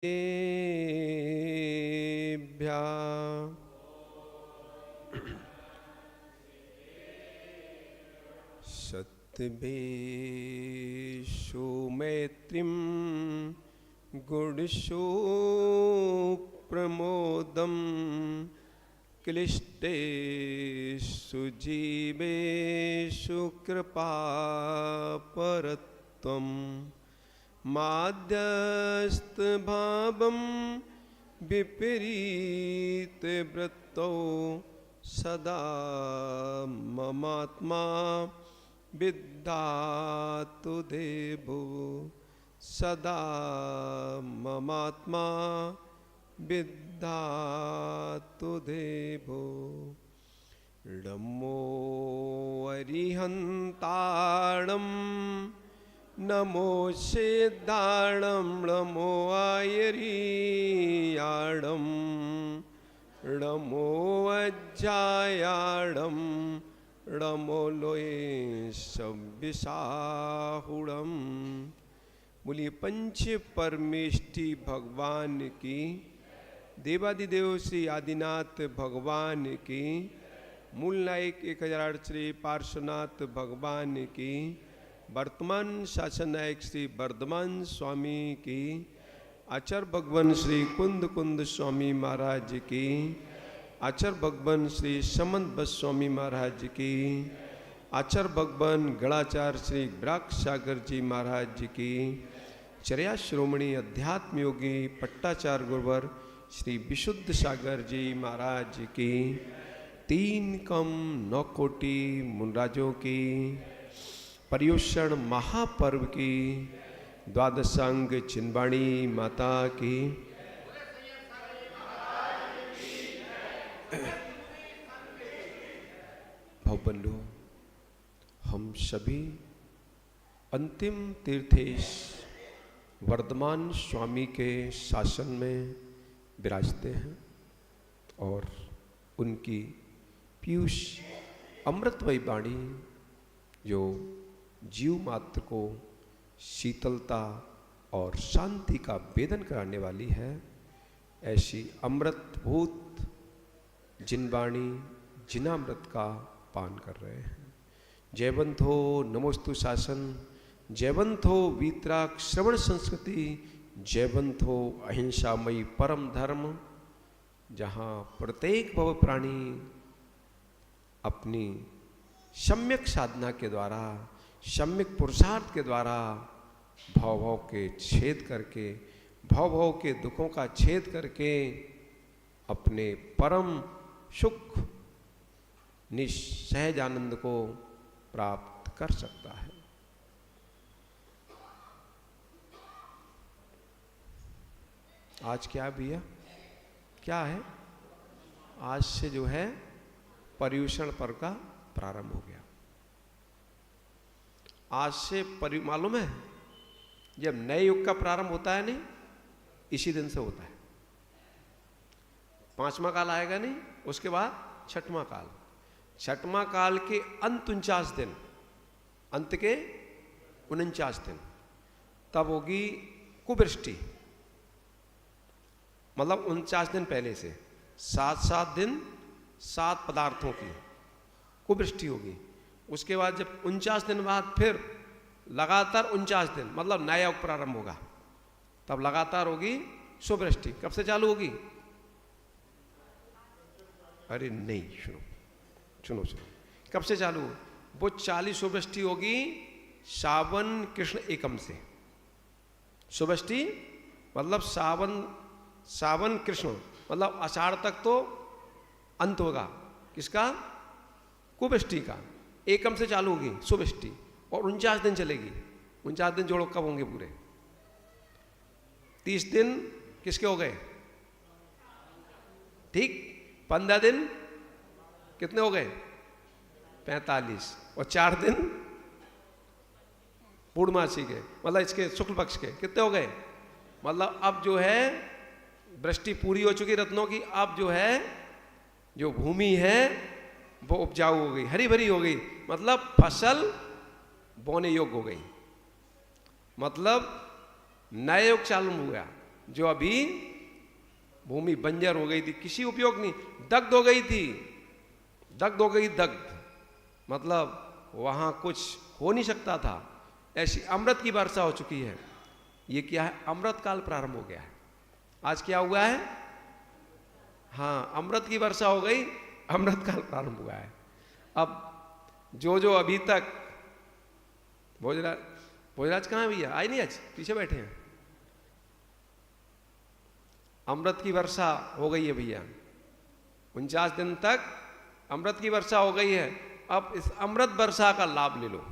सत्वेषु मैत्रीं गुणषु प्रमोदं क्लिष्टेषु जीवेषु कृपापरत्वं माध्यस्थभावं विपरीतवृत्तौ सदा ममात्मा विद्धातु देवो सदा ममात्मा विद्धातु देवो। नमो अरिहन्ताणं नमो सिद्धाणं नमो आयर्याणं नमो अज्जायाणं नमो लोये सव्यसाहुणम्। बोलिए पंच परमेष्टि भगवान की, देवादिदेव श्री आदिनाथ भगवान की, मूल नायक 1008 श्री पार्श्वनाथ भगवान की, वर्तमान शासन नायक श्री वर्धमान स्वामी की, आचार्य भगवान श्री कुंद कुंद स्वामी महाराज की, आचार्य भगवान श्री समंत बस स्वामी महाराज की, आचार्य भगवान गणाचार्य श्री ब्राक सागर जी महाराज की, चर्या श्रोमणी अध्यात्म योगी पट्टाचार्य गुरुवर श्री विशुद्ध सागर जी महाराज की, 3 कम 9 कोटि मुनराजों की, पर्युषण महापर्व की, द्वादशांग चिन्वाणी माता की, भवबंधु, हम सभी अंतिम तीर्थेश वर्धमान स्वामी के शासन में विराजते हैं और उनकी पीयूष अमृतमयी वाणी जो जीव मात्र को शीतलता और शांति का वेदन कराने वाली है, ऐसी अमृतभूत जिनवाणी जिनामृत का पान कर रहे हैं। जयवंत हो नमोस्तु शासन, जयवंत हो वीतराग श्रवण संस्कृति, जयवंत हो अहिंसामयी परम धर्म, जहाँ प्रत्येक भव प्राणी अपनी सम्यक साधना के द्वारा, सम्यक पुरुषार्थ के द्वारा भव के छेद करके, भव के दुखों का छेद करके अपने परम सुख निसहज आनंद को प्राप्त कर सकता है। आज क्या भैया, क्या है? आज से जो है पर्युषण पर्व का प्रारंभ हो गया। आज से मालूम है जब नए युग का प्रारंभ होता है नहीं, इसी दिन से होता है। 5वां काल आएगा नहीं, उसके बाद 6वां काल। 6वां काल के अंत 49 दिन, अंत के 49 दिन, तब होगी कुवृष्टि। मतलब 49 दिन पहले से 7 दिन 7 पदार्थों की कुवृष्टि होगी। उसके बाद जब 49 दिन बाद फिर लगातार 49 दिन, मतलब नया युग प्रारंभ होगा, तब लगातार होगी सुवृष्टि। कब से चालू होगी? अरे नहीं, सुनो सुनो सुनो, कब से चालू? वो 40 सुवृष्टि होगी सावन कृष्ण एकम से। सुवृष्टि मतलब सावन कृष्ण, मतलब आषाढ़ तक तो अंत होगा किसका? कुवृष्टि का। एकम से चालू होगी सुवृष्टि और 49 दिन चलेगी। 49 दिन जोड़ो कब होंगे पूरे? 30 दिन किसके हो गए? ठीक। 15 दिन कितने हो गए? 45। और 4 दिन पूर्णमासी के, मतलब इसके शुक्ल पक्ष के कितने हो गए? मतलब अब जो है वृष्टि पूरी हो चुकी रत्नों की। अब जो है जो भूमि है वो उपजाऊ हो गई, हरी भरी हो गई, मतलब फसल बोने योग्य हो गई। मतलब नया युग चालू हो गया। जो अभी भूमि बंजर हो गई थी, किसी उपयोग नहीं, दग्ध हो गई थी, दग्ध हो गई, दग्ध मतलब वहां कुछ हो नहीं सकता था, ऐसी अमृत की वर्षा हो चुकी है। ये क्या है? अमृत काल प्रारंभ हो गया है। आज क्या हुआ है? हाँ, अमृत की वर्षा हो गई, अमृत काल प्रारंभ हुआ है। अब जो अभी तक भोजराज कहाँ है भैया? आए नहीं, आज पीछे बैठे हैं। अमृत की वर्षा हो गई है भैया, 49 दिन तक अमृत की वर्षा हो गई है। अब इस अमृत वर्षा का लाभ ले लो।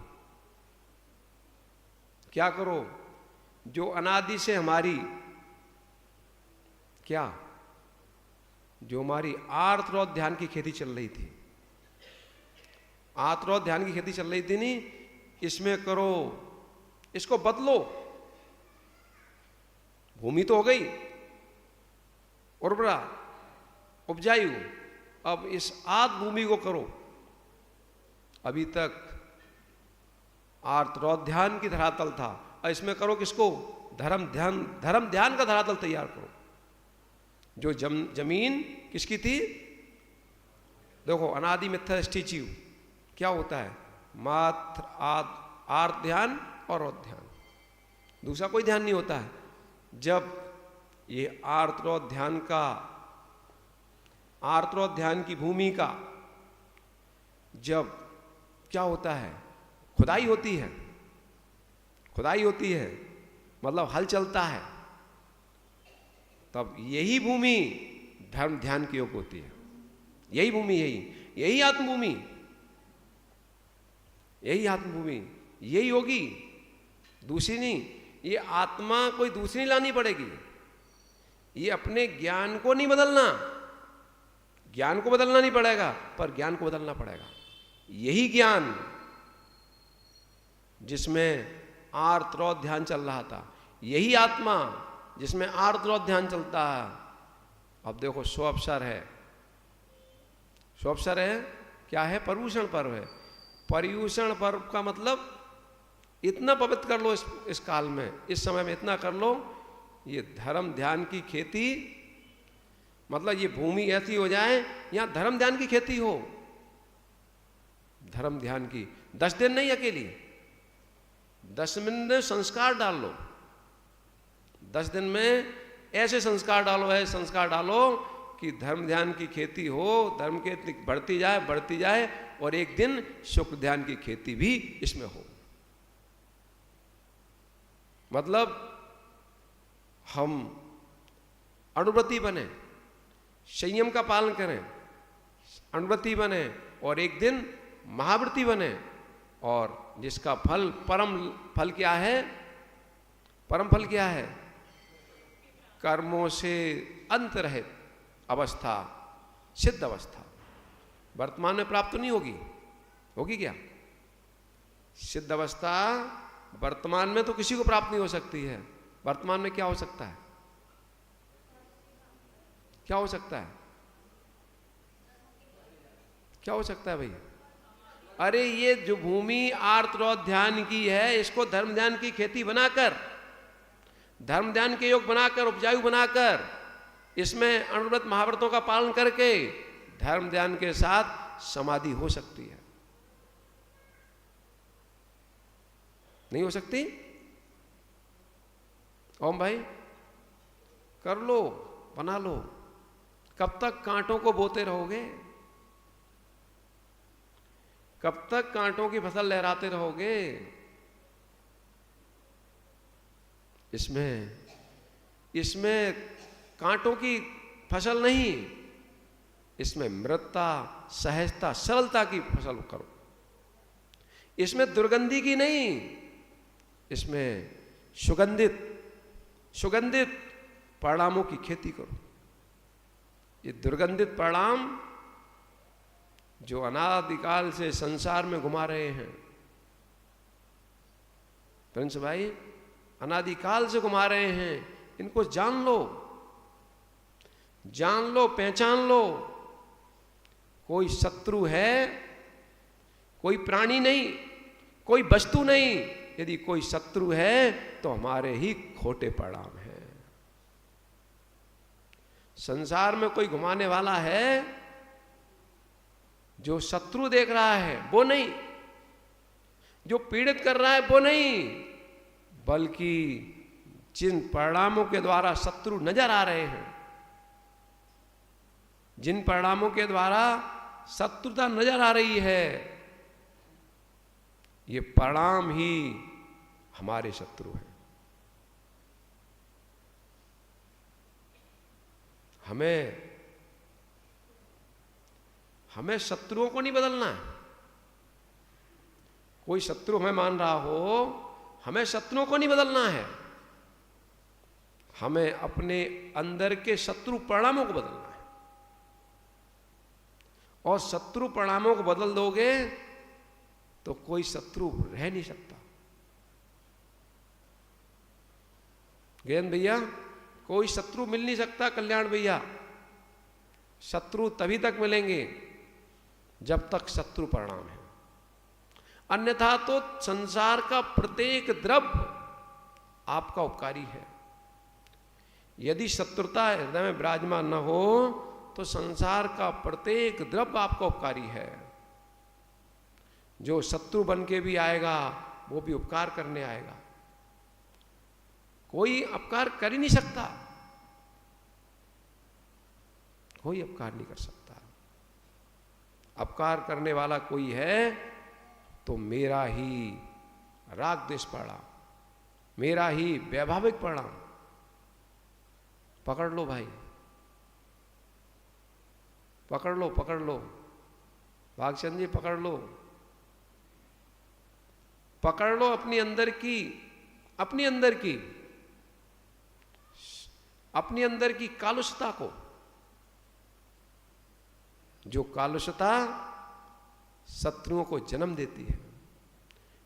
क्या करो? जो अनादि से हमारी क्या, जो हमारी आर्तरोध ध्यान की खेती चल रही थी, आर्तरोध ध्यान की खेती चल रही थी नहीं, इसमें करो, इसको बदलो। भूमि तो हो गई उर्वरा उपजायु, अब इस आद भूमि को करो। अभी तक आर्तरोध ध्यान की धरातल था, और इसमें करो किसको? धर्म ध्यान का धरातल तैयार करो। जो जमीन किसकी थी? देखो, अनादि मिथ्या स्टिच्यू क्या होता है? मात्र आर्त ध्यान और रोध ध्यान, दूसरा कोई ध्यान नहीं होता है। जब ये आर्तरोध ध्यान का, आर्तरोध ध्यान की भूमि का जब क्या होता है? खुदाई होती है, खुदाई होती है, मतलब हल चलता है, तब यही भूमि धर्म ध्यान की योग होती है। यही भूमि, यही आत्मभूमि, यही आत्मभूमि, यही होगी, दूसरी नहीं। ये आत्मा कोई दूसरी लानी पड़ेगी। ये अपने ज्ञान को नहीं बदलना, ज्ञान को बदलना नहीं पड़ेगा, पर ज्ञान को बदलना पड़ेगा। यही ज्ञान जिसमें आर्तरोध ध्यान चल रहा था, यही आत्मा जिसमें आर्तरोध ध्यान चलता है। अब देखो, सो अवसर है, सो अवसर है, क्या है? पर्यूषण पर्व है। पर्यूषण पर्व का मतलब इतना पवित्र कर लो इस काल में, इस समय में इतना कर लो, ये धर्म ध्यान की खेती, मतलब ये भूमि ऐसी हो जाए यहां धर्म ध्यान की खेती हो। धर्म ध्यान की 10 दिन नहीं अकेली, 10 दिन में संस्कार डाल लो। 10 दिन में ऐसे संस्कार डालो, ऐसे संस्कार डालो कि धर्म ध्यान की खेती हो, धर्म खेती बढ़ती जाए, बढ़ती जाए, और एक दिन शुक्र ध्यान की खेती भी इसमें हो। मतलब हम अनुव्रती बने, संयम का पालन करें, अनुव्रती बने, और एक दिन महाव्रती बने, और जिसका फल, परम फल क्या है? परम फल क्या है? कर्मों से अंत रहित अवस्था, सिद्ध अवस्था वर्तमान में प्राप्त नहीं होगी। होगी क्या? सिद्ध अवस्था वर्तमान में तो किसी को प्राप्त नहीं हो सकती है। वर्तमान में क्या हो सकता है? क्या हो सकता है? क्या हो सकता है भाई? अरे ये जो भूमि आर्तरोध ध्यान की है, इसको धर्म ध्यान की खेती बनाकर, धर्म ध्यान के योग बनाकर, उपजायु बनाकर, इसमें अनुव्रत महाव्रतों का पालन करके धर्म ध्यान के साथ समाधि हो सकती है। नहीं हो सकती? ओम भाई कर लो, बना लो। कब तक कांटों को बोते रहोगे? कब तक कांटों की फसल लहराते रहोगे? इसमें कांटों की फसल नहीं, इसमें मृतता, सहजता, सरलता की फसल करो। इसमें दुर्गंधी की नहीं, इसमें सुगंधित परिणामों की खेती करो। ये दुर्गंधित परिणाम जो अनादिकाल से संसार में घुमा रहे हैं, प्रिंस भाई, अनादिकाल से घुमा रहे हैं, इनको जान लो, जान लो, पहचान लो। कोई शत्रु है, कोई प्राणी नहीं, कोई वस्तु नहीं। यदि कोई शत्रु है तो हमारे ही खोटे परिणाम हैं। संसार में कोई घुमाने वाला है जो शत्रु देख रहा है वो नहीं, जो पीड़ित कर रहा है वो नहीं, बल्कि जिन परिणामों के द्वारा शत्रु नजर आ रहे हैं, जिन परिणामों के द्वारा शत्रुता नजर आ रही है, ये परिणाम ही हमारे शत्रु हैं। हमें शत्रुओं को नहीं बदलना है। कोई शत्रु हमें मान रहा हो, हमें शत्रुओं को नहीं बदलना है, हमें अपने अंदर के शत्रु परिणामों को बदलना है। और शत्रु परिणामों को बदल दोगे तो कोई शत्रु रह नहीं सकता। ज्ञान भैया, कोई शत्रु मिल नहीं सकता। कल्याण भैया, शत्रु तभी तक मिलेंगे जब तक शत्रु परिणाम है, अन्यथा तो संसार का प्रत्येक द्रव्य आपका उपकारी है। यदि शत्रुता हृदय में विराजमान न हो तो संसार का प्रत्येक द्रव्य आपका उपकारी है। जो शत्रु बन के भी आएगा वो भी उपकार करने आएगा। कोई अपकार कर ही नहीं सकता, कोई अपकार नहीं कर सकता। अपकार करने वाला कोई है तो मेरा ही राग द्वेष परिणाम, मेरा ही वैभाविक परिणाम। पकड़ लो भाई, पकड़ लो, पकड़ लो भागचंद जी, पकड़ लो, पकड़ लो अपनी अंदर की, अपनी अंदर की, अपनी अंदर की कालुषता को। जो कालुषता शत्रुओं को जन्म देती है,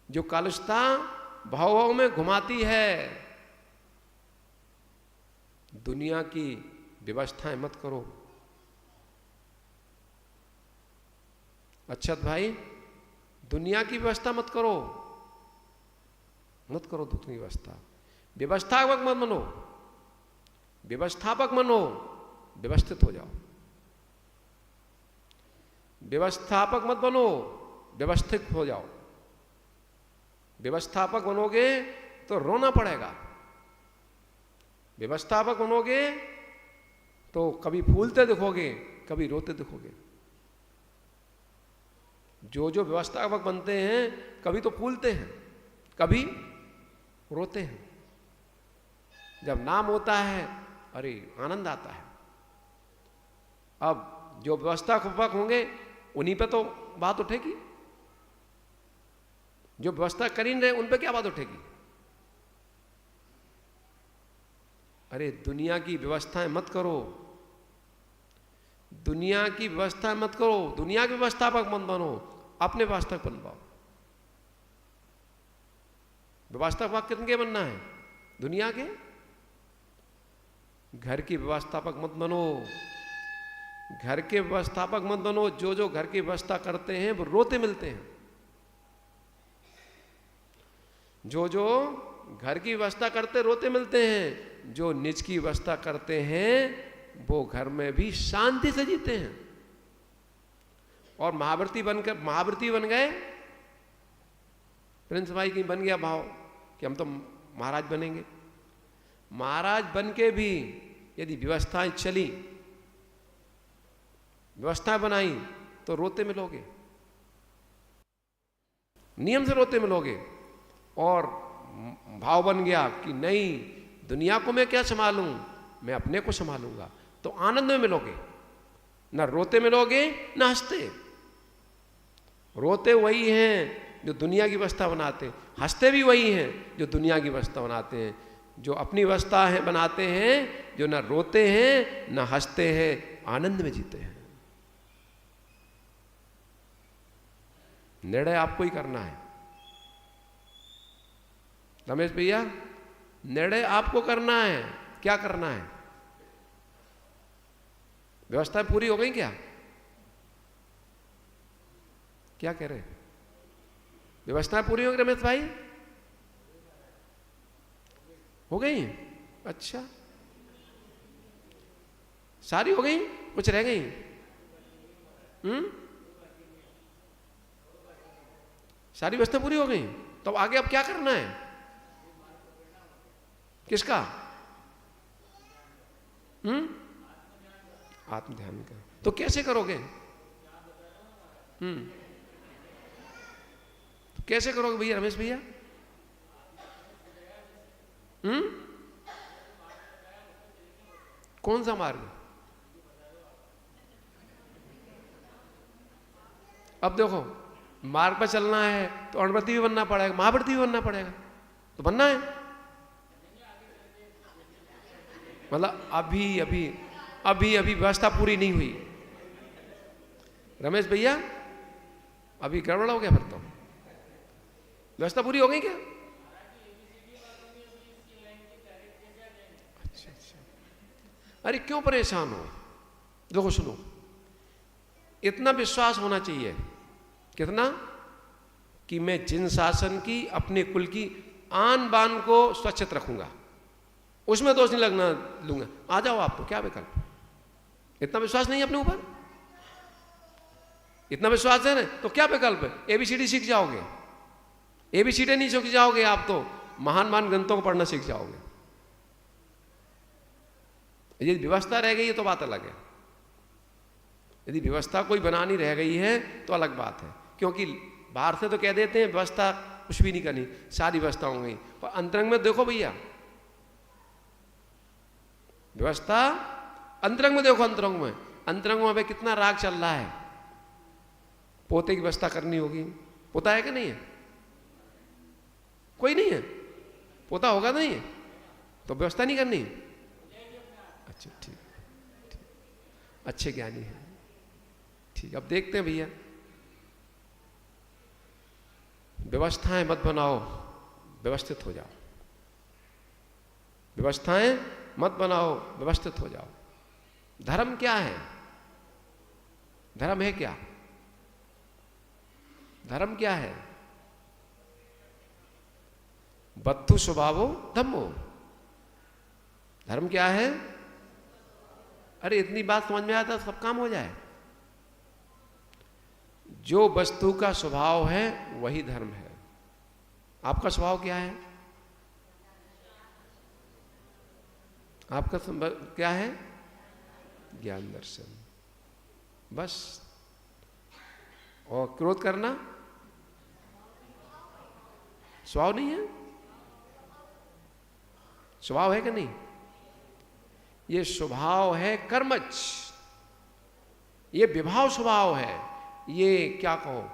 जो कालुषता भाव भाव में घुमाती है। दुनिया की व्यवस्थाएं मत करो। अच्छत भाई, दुनिया की व्यवस्था मत करो, मत करो दुनिया की व्यवस्था। व्यवस्थापक मत बनो, व्यवस्थापक बनो, व्यवस्थित हो जाओ। व्यवस्थापक मत बनो, व्यवस्थित हो जाओ। व्यवस्थापक बनोगे तो रोना पड़ेगा, व्यवस्थापक बनोगे तो कभी फूलते दिखोगे, कभी रोते दिखोगे। जो जो व्यवस्थापक बनते हैं कभी तो फूलते हैं, कभी रोते हैं। जब नाम होता है अरे आनंद आता है। अब जो व्यवस्थापक होंगे उन्हीं पे तो बात उठेगी, जो व्यवस्था कर ही नहीं रहे उन पे क्या बात उठेगी। अरे दुनिया की व्यवस्थाएं मत करो, दुनिया की व्यवस्था मत करो, दुनिया के व्यवस्थापक मत बनो, अपने व्यवस्थापक बन पाओ। व्यवस्थापक किनके बनना है? दुनिया के। घर की व्यवस्थापक मत बनो, घर के व्यवस्थापक मत बनो। जो जो घर की व्यवस्था करते हैं वो रोते मिलते हैं। जो जो घर की व्यवस्था करते रोते मिलते हैं, जो निज की व्यवस्था करते हैं वो घर में भी शांति से जीते हैं। और महाव्रती बन गए, प्रिंस भाई की बन गया भाव कि हम तो महाराज बनेंगे। महाराज बन के भी यदि व्यवस्थाएं चली, व्यवस्था बनाई तो रोते मिलोगे, नियम से रोते मिलोगे। और भाव बन गया कि नहीं, दुनिया को मैं क्या संभालूं, मैं अपने को संभालूंगा, तो आनंद में मिलोगे। ना रोते मिलोगे ना हंसते। रोते वही हैं जो दुनिया की व्यवस्था बनाते हैं, हंसते भी वही हैं जो दुनिया की व्यवस्था बनाते हैं। जो अपनी व्यवस्था है बनाते हैं, जो ना रोते हैं ना हंसते हैं, आनंद में जीते हैं। निर्णय आपको ही करना है रमेश भैया, निर्णय आपको करना है। क्या करना है? व्यवस्था पूरी हो गई क्या? क्या कह रहे हैं? व्यवस्था पूरी हो गई रमेश भाई? हो गई? अच्छा, सारी हो गई, कुछ रह गई? सारी व्यवस्था पूरी हो गई। तो आगे अब क्या करना है? किसका? आत्म ध्यान का। तो कैसे करोगे? तो कैसे करोगे भैया, रमेश भैया? कौन सा मार्ग? अब देखो, मार्ग पर चलना है तो अणव्रती भी बनना पड़ेगा, महाव्रती भी बनना पड़ेगा। तो बनना है, मतलब अभी अभी अभी अभी व्यवस्था पूरी नहीं हुई। रमेश भैया अभी गड़बड़ हो गया फिर तो। व्यवस्था पूरी हो गई क्या? अच्छा अच्छा। अरे क्यों परेशान हो? देखो सुनो, इतना विश्वास होना चाहिए। कितना? कि मैं जिन शासन की, अपने कुल की आन बान को स्वच्छत रखूंगा, उसमें दोष नहीं लगना लूंगा। आ जाओ आप, तो क्या विकल्प? इतना विश्वास नहीं है अपने ऊपर? इतना विश्वास है ना, तो क्या विकल्प है? एबीसीडी सीख जाओगे। एबीसीडी नहीं सीख जाओगे आप तो महान महान ग्रंथों को पढ़ना सीख जाओगे। यदि व्यवस्था रह गई है तो बात अलग है। यदि व्यवस्था कोई बनानी रह गई है तो अलग बात है, क्योंकि बाहर से तो कह देते हैं व्यवस्था कुछ भी नहीं करनी, सारी व्यवस्था हो गई, पर अंतरंग में देखो भैया, व्यवस्था अंतरंग में देखो, अंतरंग में कितना राग चल रहा है। पोते की व्यवस्था करनी होगी, पोता है कि नहीं है? कोई नहीं है, पोता होगा नहीं, तो व्यवस्था नहीं करनी। अच्छा ठीक, अच्छे ज्ञानी है, ठीक। अब देखते हैं भैया, व्यवस्थाएं मत बनाओ, व्यवस्थित हो जाओ। व्यवस्थाएं मत बनाओ, व्यवस्थित हो जाओ। धर्म क्या है? धर्म है क्या? धर्म क्या है? बद्धु स्वभावो धम्मो। धर्म क्या है? अरे इतनी बात समझ में आता सब काम हो जाए। जो वस्तु का स्वभाव है वही धर्म है। आपका स्वभाव क्या है? आपका क्या है? ज्ञान दर्शन, बस। और क्रोध करना स्वभाव नहीं है? स्वभाव है कि नहीं? ये स्वभाव है कर्मच, ये विभाव स्वभाव है, ये क्या कहो,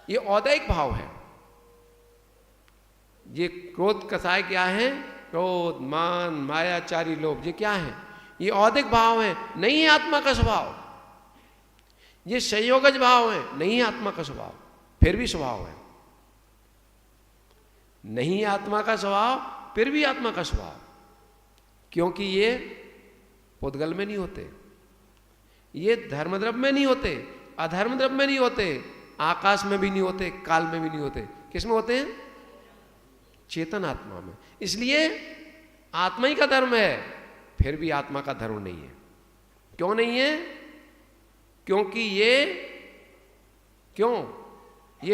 ये औदैहिक भाव है। ये क्रोध कसाय क्या है? क्रोध, मान, मायाचारी लोभ, ये क्या है? ये औदैहिक भाव है, नहीं है आत्मा का स्वभाव। ये संयोगज भाव है, नहीं है आत्मा का स्वभाव, फिर भी स्वभाव है। नहीं आत्मा का स्वभाव, फिर भी आत्मा का स्वभाव, क्योंकि ये पुद्गल में नहीं होते, ये धर्मद्रव्य में नहीं होते, अधर्म द्रव्य में नहीं होते, आकाश में भी नहीं होते, काल में भी नहीं होते। किस में होते हैं? चेतन आत्मा में। इसलिए आत्मा ही का धर्म है, फिर भी आत्मा का धर्म नहीं है। क्यों नहीं है? क्योंकि ये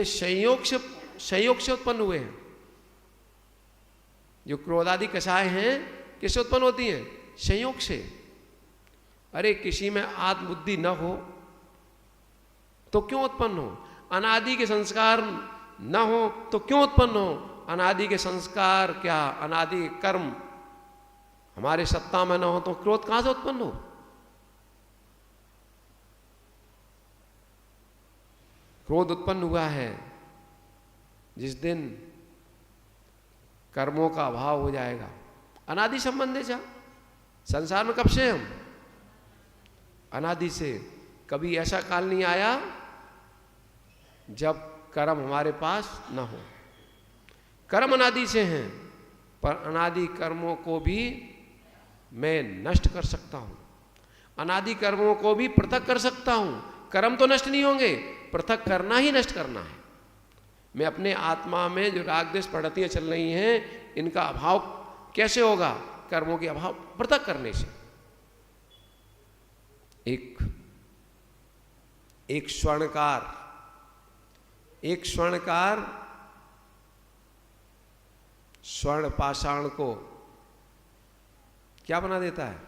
संयोग से उत्पन्न हुए हैं। जो क्रोधादि कषाय हैं किससे उत्पन्न होती हैं? संयोग से। अरे किसी में आत्मबुद्धि न हो तो क्यों उत्पन्न हो? अनादि के संस्कार न हो तो क्यों उत्पन्न हो? अनादि के संस्कार क्या, अनादि कर्म हमारे सत्ता में न हो तो क्रोध कहां से उत्पन्न हो? क्रोध उत्पन्न हुआ है जिस दिन कर्मों का अभाव हो जाएगा। अनादि संबंध है। संसार में कब से हम? अनादि से। कभी ऐसा काल नहीं आया जब कर्म हमारे पास न हो। कर्म अनादि से हैं, पर अनादि कर्मों को भी मैं नष्ट कर सकता हूं, अनादि कर्मों को भी पृथक कर सकता हूं। कर्म तो नष्ट नहीं होंगे, पृथक करना ही नष्ट करना है। मैं अपने आत्मा में जो राग द्वेष प्रवृत्तियां चल रही हैं, इनका अभाव कैसे होगा? कर्मों के अभाव पृथक करने से। एक स्वर्णकार स्वर्ण पाषाण को क्या बना देता है?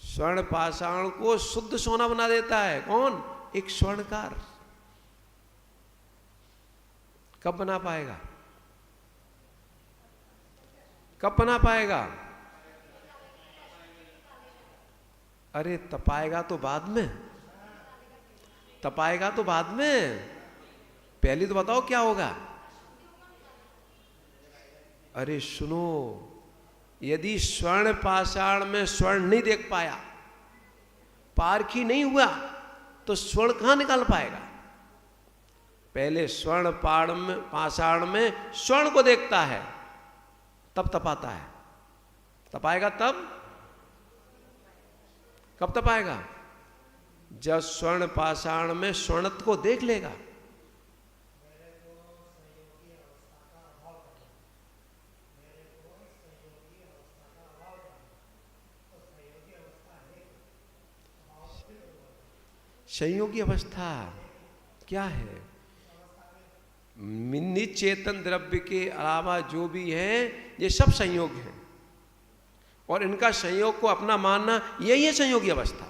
स्वर्ण पाषाण को शुद्ध सोना बना देता है। कौन? एक स्वर्णकार। कब बना पाएगा? कब बना पाएगा? अरे तपाएगा तो बाद में, तपाएगा तो बाद में, पहले तो बताओ क्या होगा। अरे सुनो, यदि स्वर्ण पाषाण में स्वर्ण नहीं देख पाया, पारखी नहीं हुआ, तो स्वर्ण कहां निकाल पाएगा? पहले स्वर्ण पाषाण में स्वर्ण को देखता है, तब तपाता है। तपाएगा तब? कब तपाएगा? जब स्वर्ण पाषाण में स्वर्णत्व को देख लेगा। संयोगी अवस्था क्या है? निचेतन द्रव्य के अलावा जो भी है ये सब संयोग है, और इनका संयोग को अपना मानना यही है संयोगी अवस्था।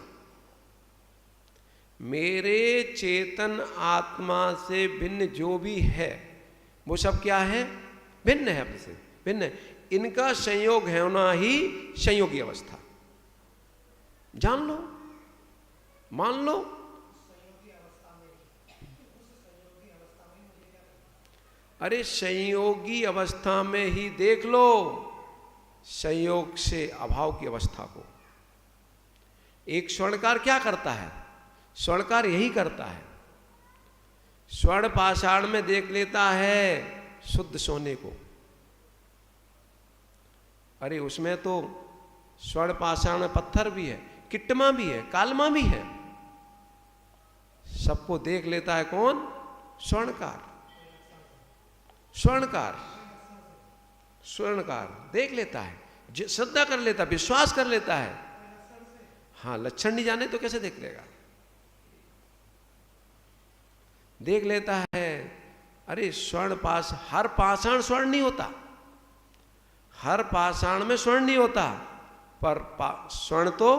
मेरे चेतन आत्मा से भिन्न जो भी है वो सब क्या है? भिन्न है, अपने से भिन्न है। इनका संयोग है होना ही संयोगी अवस्था। जान लो, मान लो। अरे संयोगी अवस्था में ही देख लो संयोग से अभाव की अवस्था को। एक स्वर्णकार क्या करता है? स्वर्णकार यही करता है, स्वर्ण पाषाण में देख लेता है शुद्ध सोने को। अरे उसमें तो स्वर्ण पाषाण में पत्थर भी है, किट्टमा भी है, कालमा भी है, सबको देख लेता है कौन? स्वर्णकार। स्वर्णकार देख लेता है, श्रद्धा कर लेता है, विश्वास कर लेता है। हाँ, लक्षण नहीं जाने तो कैसे देख लेगा? देख लेता है। अरे स्वर्ण हर पाषाण स्वर्ण नहीं होता, हर पाषाण में स्वर्ण नहीं होता, पर स्वर्ण तो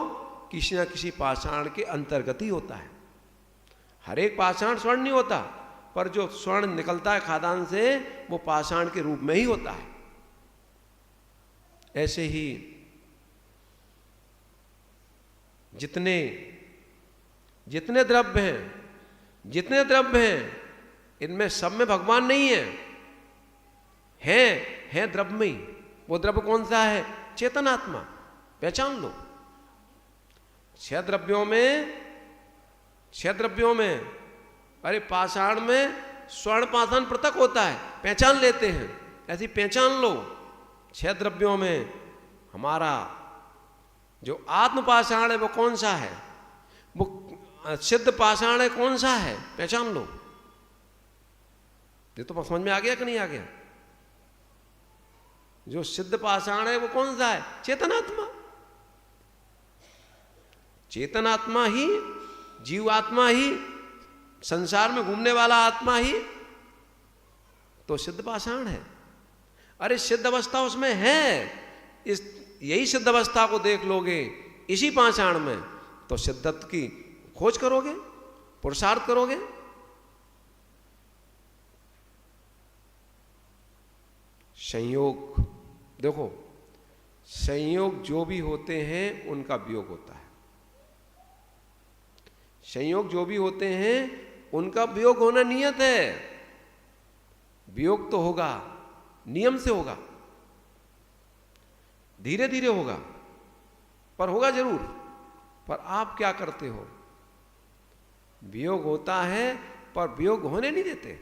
किसी न किसी पाषाण के अंतर्गत ही होता है। हर एक पाषाण स्वर्ण नहीं होता, पर जो स्वर्ण निकलता है खादान से वो पाषाण के रूप में ही होता है। ऐसे ही जितने द्रव्य हैं, इनमें सब में भगवान नहीं है, हैं द्रव्य में ही। वो द्रव्य कौन सा है? चेतन आत्मा। पहचान लो। छह द्रव्यों में अरे पाषाण में स्वर्ण पाषाण पृथक होता है, पहचान लेते हैं। ऐसी पहचान लो। 6 द्रव्यों में हमारा जो आत्म पाषाण है वो कौन सा है? वो सिद्ध पाषाण है कौन सा है? पहचान लो। ये तो समझ में आ गया कि नहीं आ गया? जो सिद्ध पाषाण है वो कौन सा है? चेतनात्मा। चेतनात्मा ही, जीवात्मा ही, संसार में घूमने वाला आत्मा ही तो सिद्ध पाषाण है। अरे सिद्ध अवस्था उसमें है। यही सिद्ध अवस्था को देख लोगे इसी पाषाण में तो सिद्धत्व की खोज करोगे, पुरुषार्थ करोगे। संयोग देखो, संयोग जो भी होते हैं उनका वियोग होता है। संयोग जो भी होते हैं उनका वियोग होना नियत है। वियोग तो होगा, नियम से होगा, धीरे धीरे होगा, पर होगा जरूर। पर आप क्या करते हो? वियोग होता है पर वियोग होने नहीं देते।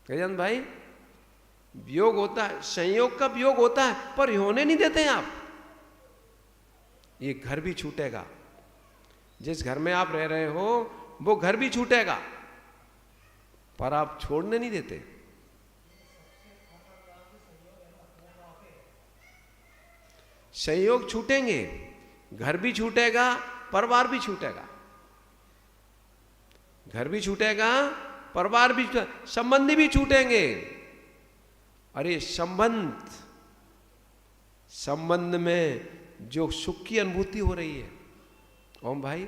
गजानन भाई, वियोग होता है, संयोग का वियोग होता है पर होने नहीं देते आप। ये घर भी छूटेगा, जिस घर में आप रह रहे हो वो घर भी छूटेगा, पर आप छोड़ने नहीं देते। संयोग छूटेंगे घर भी छूटेगा, परिवार भी छूटेगा, घर भी छूटेगा, परिवार भी, संबंधी भी छूटेंगे। अरे संबंध में जो सुख की अनुभूति हो रही है ओम भाई,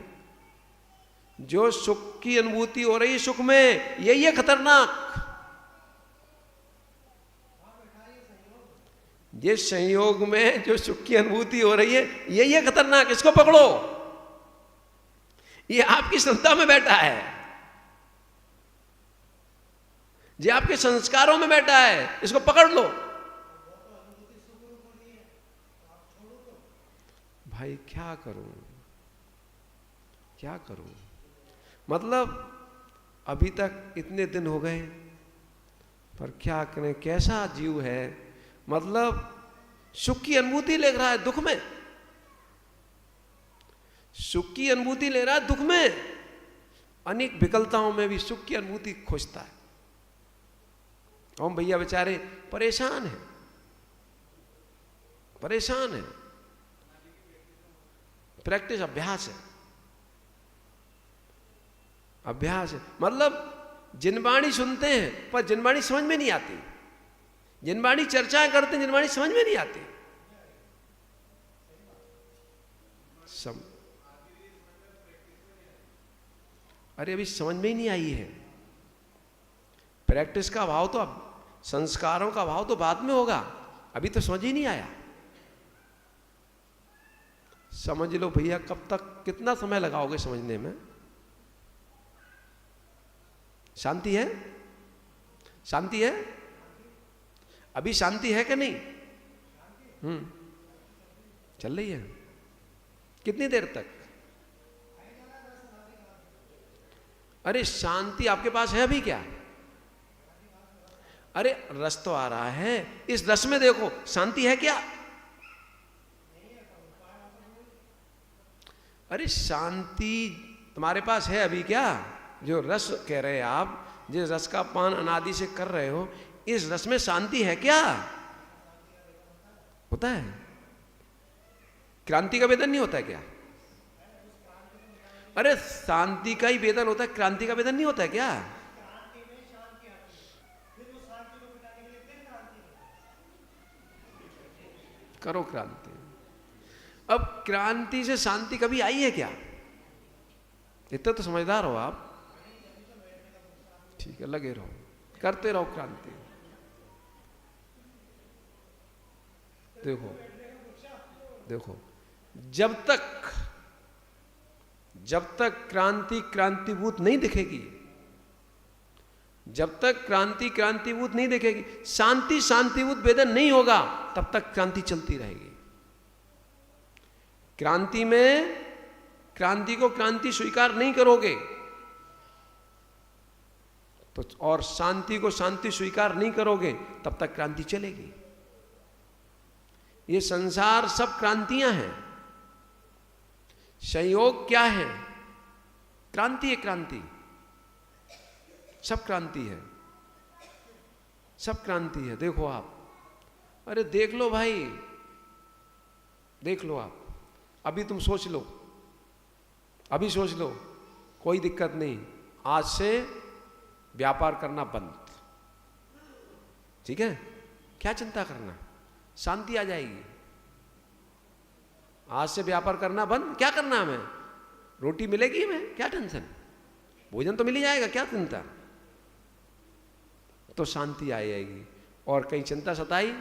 जो सुख की अनुभूति हो रही है सुख में, यही है खतरनाक। ये संयोग में जो सुख की अनुभूति हो रही है यही है खतरनाक, इसको पकड़ो। ये आपकी श्रद्धा में बैठा है, ये आपके संस्कारों में बैठा है, इसको पकड़ लो। भाई क्या करूं, क्या करूं? मतलब अभी तक इतने दिन हो गए, पर क्या करें, कैसा जीव है, मतलब सुख की अनुभूति ले रहा है दुख में, सुख की अनुभूति ले रहा है दुख में, अनेक विकलताओं में भी सुख की अनुभूति खोजता है। हम भैया बेचारे परेशान हैं, परेशान हैं। प्रैक्टिस, अभ्यास है, अभ्यास है। मतलब जिनवाणी सुनते हैं पर जिनवाणी समझ में नहीं आती, जिनवाणी चर्चाएं करते हैं जिनवाणी समझ में नहीं आती। अरे अभी समझ में ही नहीं आई है। प्रैक्टिस का अभाव तो, अब संस्कारों का अभाव तो बाद में होगा, अभी तो समझ ही नहीं आया। समझ लो भैया, कब तक, कितना समय लगाओगे समझने में? शांति है, शांति है, अभी शांति है कि नहीं? चल रही है। कितनी देर तक? अरे शांति आपके पास है अभी क्या? अरे रस तो आ रहा है, इस रस में देखो शांति है क्या? अरे शांति तुम्हारे पास है अभी क्या? जो रस कह रहे हैं आप, जिस रस का पान अनादि से कर रहे हो, इस रस में शांति है क्या? होता है? क्रांति का वेदन नहीं होता है क्या? अरे शांति का ही वेदन होता है, क्रांति का वेदन नहीं होता है क्या? करो क्रांति। अब क्रांति से शांति कभी आई है क्या? इतना तो समझदार हो आप। ठीक है, लगे रहो, करते रहो क्रांति। देखो देखो, जब तक क्रांति क्रांतिभूत नहीं दिखेगी, जब तक क्रांति क्रांतिभूत नहीं दिखेगी, शांति शांतिभूत वेदन नहीं होगा, तब तक क्रांति चलती रहेगी। क्रांति में, क्रांति को क्रांति स्वीकार नहीं करोगे तो, और शांति को शांति स्वीकार नहीं करोगे, तब तक क्रांति चलेगी। ये संसार सब क्रांतियां हैं। संयोग क्या है? क्रांति है, क्रांति, सब क्रांति है, सब क्रांति है। देखो आप, अरे देख लो भाई, देख लो आप, अभी तुम सोच लो, अभी सोच लो, कोई दिक्कत नहीं, आज से व्यापार करना बंद, ठीक है? क्या चिंता करना, शांति आ जाएगी। आज से व्यापार करना बंद, क्या करना हमें? रोटी मिलेगी हमें, क्या टेंशन, भोजन तो मिल ही जाएगा, क्या चिंता? तो शांति आ जाएगी। और कहीं चिंता सताई,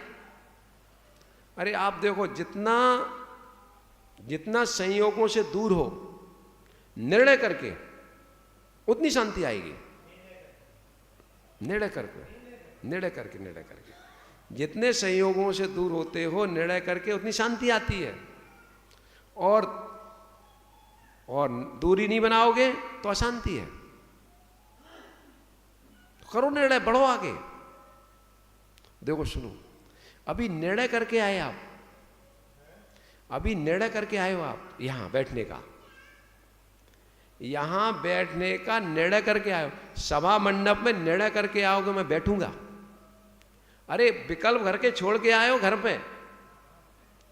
अरे आप देखो, जितना जितना संयोगों से दूर हो निर्णय करके, उतनी शांति आएगी। निर्णय करके, निर्णय करके, निर्णय करके, जितने संयोगों से दूर होते हो निर्णय करके, उतनी शांति आती है। और दूरी नहीं बनाओगे तो अशांति है। करो निर्णय, बढ़ो आगे। देखो सुनो, अभी निर्णय करके आए आप, अभी निर्णय करके आए हो आप, यहां बैठने का, यहां बैठने का निर्णय करके आए हो। सभा मंडप में निर्णय करके आओगे मैं बैठूंगा, अरे विकल्प घर के छोड़ के आए हो घर पे,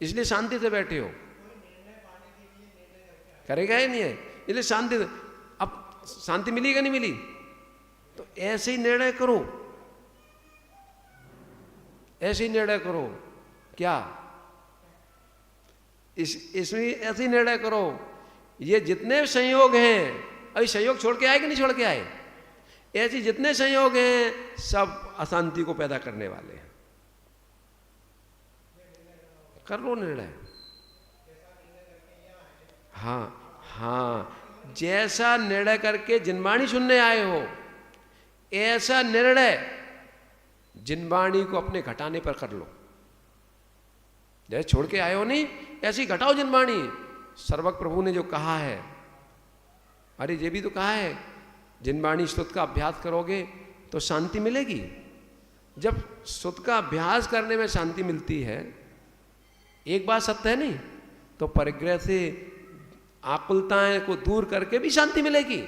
इसलिए शांति से बैठे हो। करेगा ही नहीं है। इसलिए शांति, अब शांति मिली कि नहीं मिली? तो ऐसे ही निर्णय करो, ऐसे ही निर्णय करो। क्या इसमें ऐसे ही निर्णय करो, ये जितने संयोग हैं, अभी संयोग छोड़ के आए कि नहीं छोड़ के आए? ऐसे जितने संयोग हैं सब अशांति को पैदा करने वाले हैं। कर लो निर्णय। हाँ हाँ, जैसा निर्णय करके जिनवाणी सुनने आए हो, ऐसा निर्णय जिनवाणी को अपने घटाने पर कर लो। जैसे छोड़ के आए हो नहीं, ऐसी घटाओ जिनवाणी। सर्वक प्रभु ने जो कहा है, अरे ये भी तो कहा है, जिनवाणी स्तुति का अभ्यास करोगे तो शांति मिलेगी। जब स्तुति का अभ्यास करने में शांति मिलती है, एक बात सत्य है नहीं, तो परिग्रह से आकुलताएं को दूर करके भी शांति मिलेगी।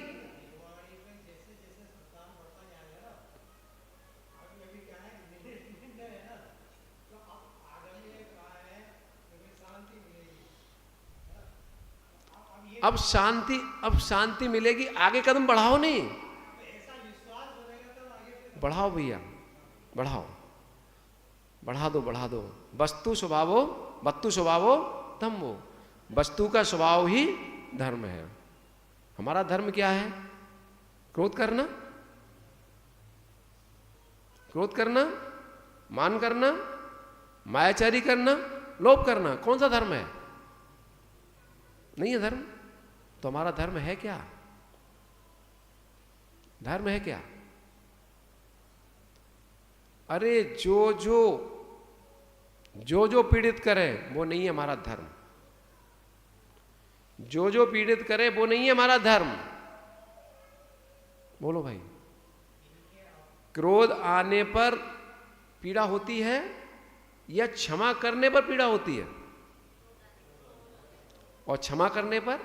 अब शांति मिलेगी, आगे कदम बढ़ाओ नहीं, बढ़ाओ भैया, बढ़ाओ, बढ़ा दो। वस्तु स्वभावो धम्मो, वस्तु का स्वभाव ही धर्म है। हमारा धर्म क्या है? क्रोध करना, मान करना, मायाचारी करना, लोभ करना। कौन सा धर्म है? नहीं है धर्म। तो हमारा धर्म है क्या? धर्म है क्या? अरे जो पीड़ित करे वो नहीं है हमारा धर्म। जो पीड़ित करे वो नहीं है हमारा धर्म। बोलो भाई, क्रोध आने पर पीड़ा होती है या क्षमा करने पर पीड़ा होती है? और क्षमा करने पर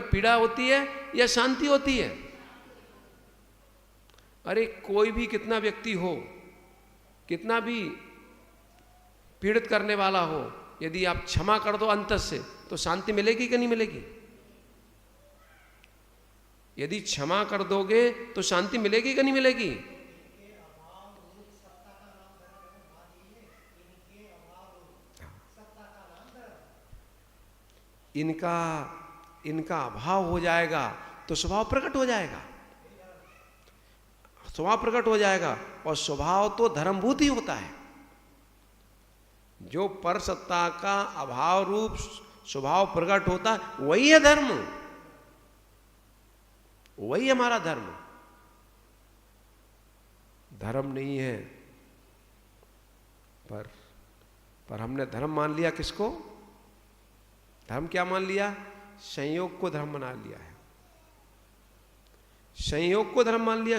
पीड़ा होती है या शांति होती है? अरे कोई भी कितना व्यक्ति हो, कितना भी पीड़ित करने वाला हो, यदि आप क्षमा कर दो अंतर से, तो शांति मिलेगी कि नहीं मिलेगी? यदि क्षमा कर दोगे तो शांति मिलेगी कि नहीं मिलेगी? इनका अभाव हो जाएगा तो स्वभाव प्रकट हो जाएगा। स्वभाव प्रकट हो जाएगा, और स्वभाव तो धर्मभूत ही होता है। जो पर सत्ता का अभाव रूप स्वभाव प्रकट होता है, वही है धर्म, वही हमारा धर्म। धर्म नहीं है, पर हमने धर्म मान लिया। किसको धर्म क्या मान लिया? संयोग को धर्म बना लिया है। संयोग को धर्म मान लिया,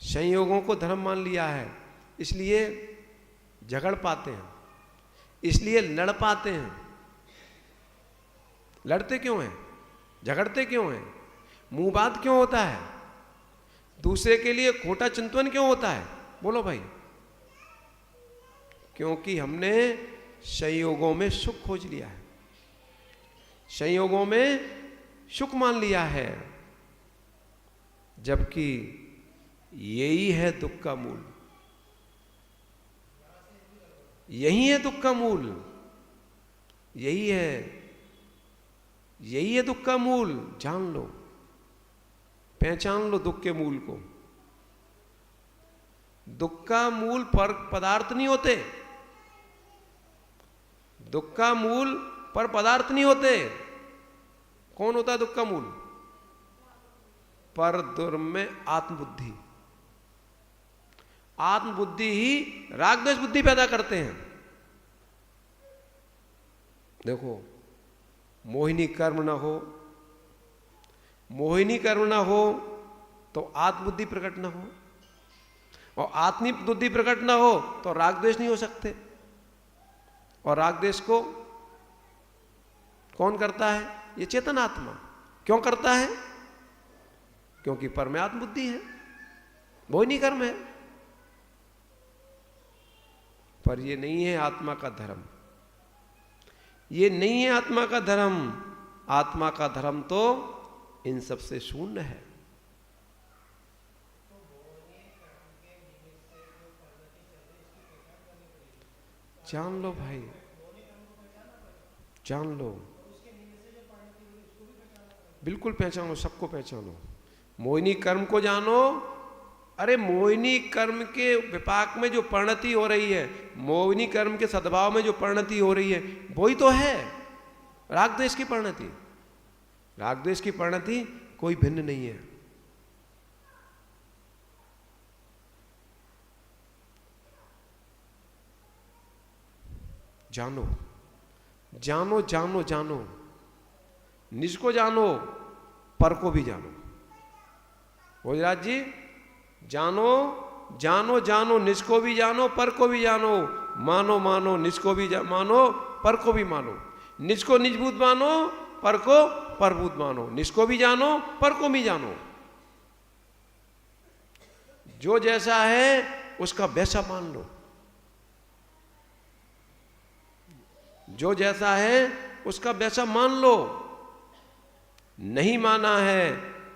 संयोगों को धर्म मान लिया है। इसलिए झगड़ पाते हैं, इसलिए लड़ पाते हैं। लड़ते क्यों हैं? झगड़ते क्यों हैं? मुंह बात क्यों होता है? दूसरे के लिए खोटा चिंतन क्यों होता है? बोलो भाई। क्योंकि हमने संयोगों में सुख खोज लिया है, संयोगों में सुख मान लिया है, जबकि यही है दुख का मूल। यही है दुख का मूल, यही है दुख का मूल। जान लो, पहचान लो दुख के मूल को। दुख का मूल पर पदार्थ नहीं होते, दुख का मूल पर पदार्थ नहीं होते। कौन होता है दुख का मूल? पर दुर्म में आत्मबुद्धि। आत्मबुद्धि ही राग द्वेष बुद्धि पैदा करते हैं। देखो, मोहिनी कर्म ना हो, मोहिनी कर्म ना हो तो आत्मबुद्धि प्रकट ना हो, और आत्मबुद्धि प्रकट ना हो तो राग द्वेष नहीं हो सकते। और राग द्वेष को कौन करता है? ये चेतन आत्मा। क्यों करता है? क्योंकि पर में आत्मबुद्धि है, मोहिनी कर्म है। पर ये नहीं है आत्मा का धर्म। ये नहीं है आत्मा का धर्म। आत्मा का धर्म तो इन सब से शून्य है। जान लो भाई, जान लो, बिल्कुल पहचानो, सबको पहचानो। मोहिनी कर्म को जानो। अरे मोहिनी कर्म के विपाक में जो परिणति हो रही है, मोहिनी कर्म के सद्भाव में जो परिणति हो रही है, वही तो है राग द्वेष की परिणति। राग द्वेष की परिणति कोई भिन्न नहीं है। जानो, जानो, जानो, जानो, निज को जानो, पर को भी जानो। भोजराज जी, जानो, जानो, जानो, निज को भी जानो, पर को भी जानो। मानो, मानो, निज को भी मानो, पर को भी मानो। निज को निजभूत मानो, पर को परभूत मानो। निज को भी जानो, पर को भी जानो। जो जैसा है उसका वैसा मान लो। जो जैसा है उसका वैसा मान लो। नहीं माना है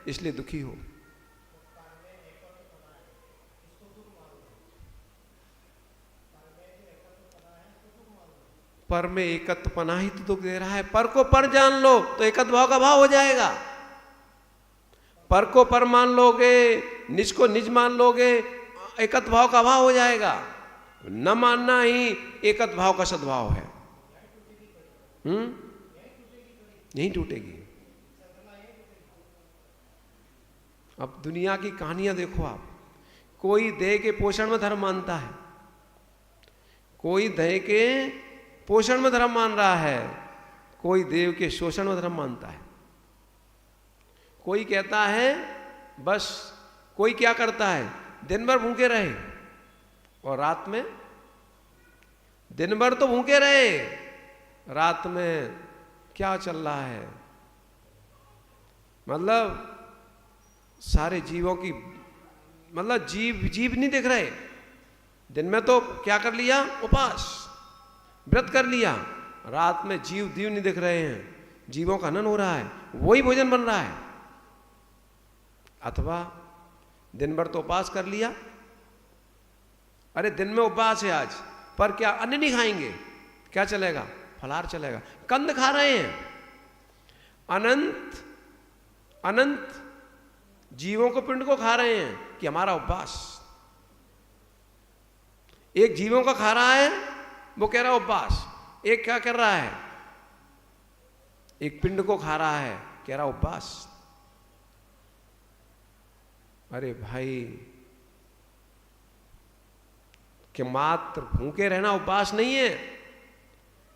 इसलिए दुखी हो। पर में एकत्व पना ही तो दुख दे रहा है। पर को पर जान लो तो एकत्व भाव का भाव हो जाएगा। पर को पर मान लोगे, निज को निज मान लोगे, एकत्व भाव का भाव हो जाएगा। न मानना ही एकत्व भाव का सद्भाव है। नहीं टूटेगी। अब दुनिया की कहानियां देखो आप। कोई देह के पोषण में धर्म मानता है, कोई देह के पोषण में धर्म मान रहा है, कोई देव के शोषण में धर्म मानता है। कोई कहता है बस, कोई क्या करता है, दिन भर भूखे रहे और रात में, दिन भर तो भूखे रहे, रात में क्या चल रहा है। मतलब सारे जीवों की, मतलब जीव नहीं दिख रहे। दिन में तो क्या कर लिया, उपास व्रत कर लिया, रात में जीव नहीं दिख रहे हैं, जीवों का हनन हो रहा है, वही भोजन बन रहा है। अथवा दिन भर तो उपास कर लिया, अरे दिन में उपवास है आज, पर क्या अन्न नहीं खाएंगे, क्या चलेगा, फलाहार चलेगा, कंद खा रहे हैं। अनंत अनंत जीवों को, पिंड को खा रहे हैं कि हमारा उपवास। एक जीवों का खा रहा है, वो कह रहा है उपवास। एक क्या कर रहा है, एक पिंड को खा रहा है, कह रहा उपवास। अरे भाई, कि मात्र भूखे रहना उपवास नहीं है।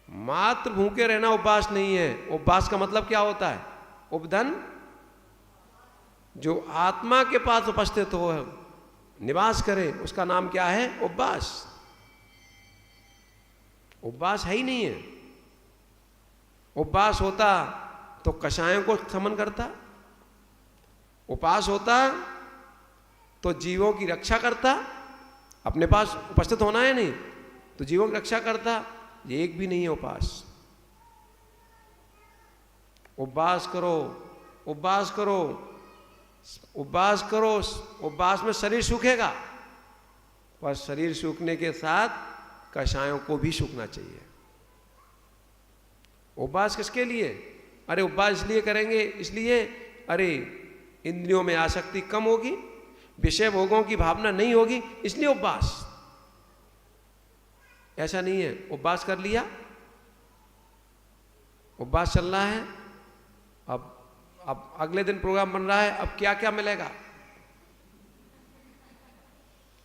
मात्र भूखे रहना उपवास नहीं है। उपवास का मतलब क्या होता है, उपधन, जो आत्मा के पास उपस्थित हो, निवास करे, उसका नाम क्या है, उपवास। उपवास है ही नहीं है। उपवास होता तो कषायों को समन करता, उपवास होता तो जीवों की रक्षा करता, अपने पास उपस्थित होना है नहीं तो जीवों की रक्षा करता। ये एक भी नहीं है उपवास। उपवास करो, उपवास करो, उपवास करो। उपवास में शरीर सूखेगा, पर शरीर सूखने के साथ कषायों को भी सूखना चाहिए। उपवास किसके लिए, अरे उपवास इसलिए करेंगे, इसलिए अरे इंद्रियों में आसक्ति कम होगी, विषय भोगों की भावना नहीं होगी, इसलिए उपवास। ऐसा नहीं है, उपवास कर लिया, उपवास चल रहा है, अब अगले दिन प्रोग्राम बन रहा है, अब क्या क्या मिलेगा,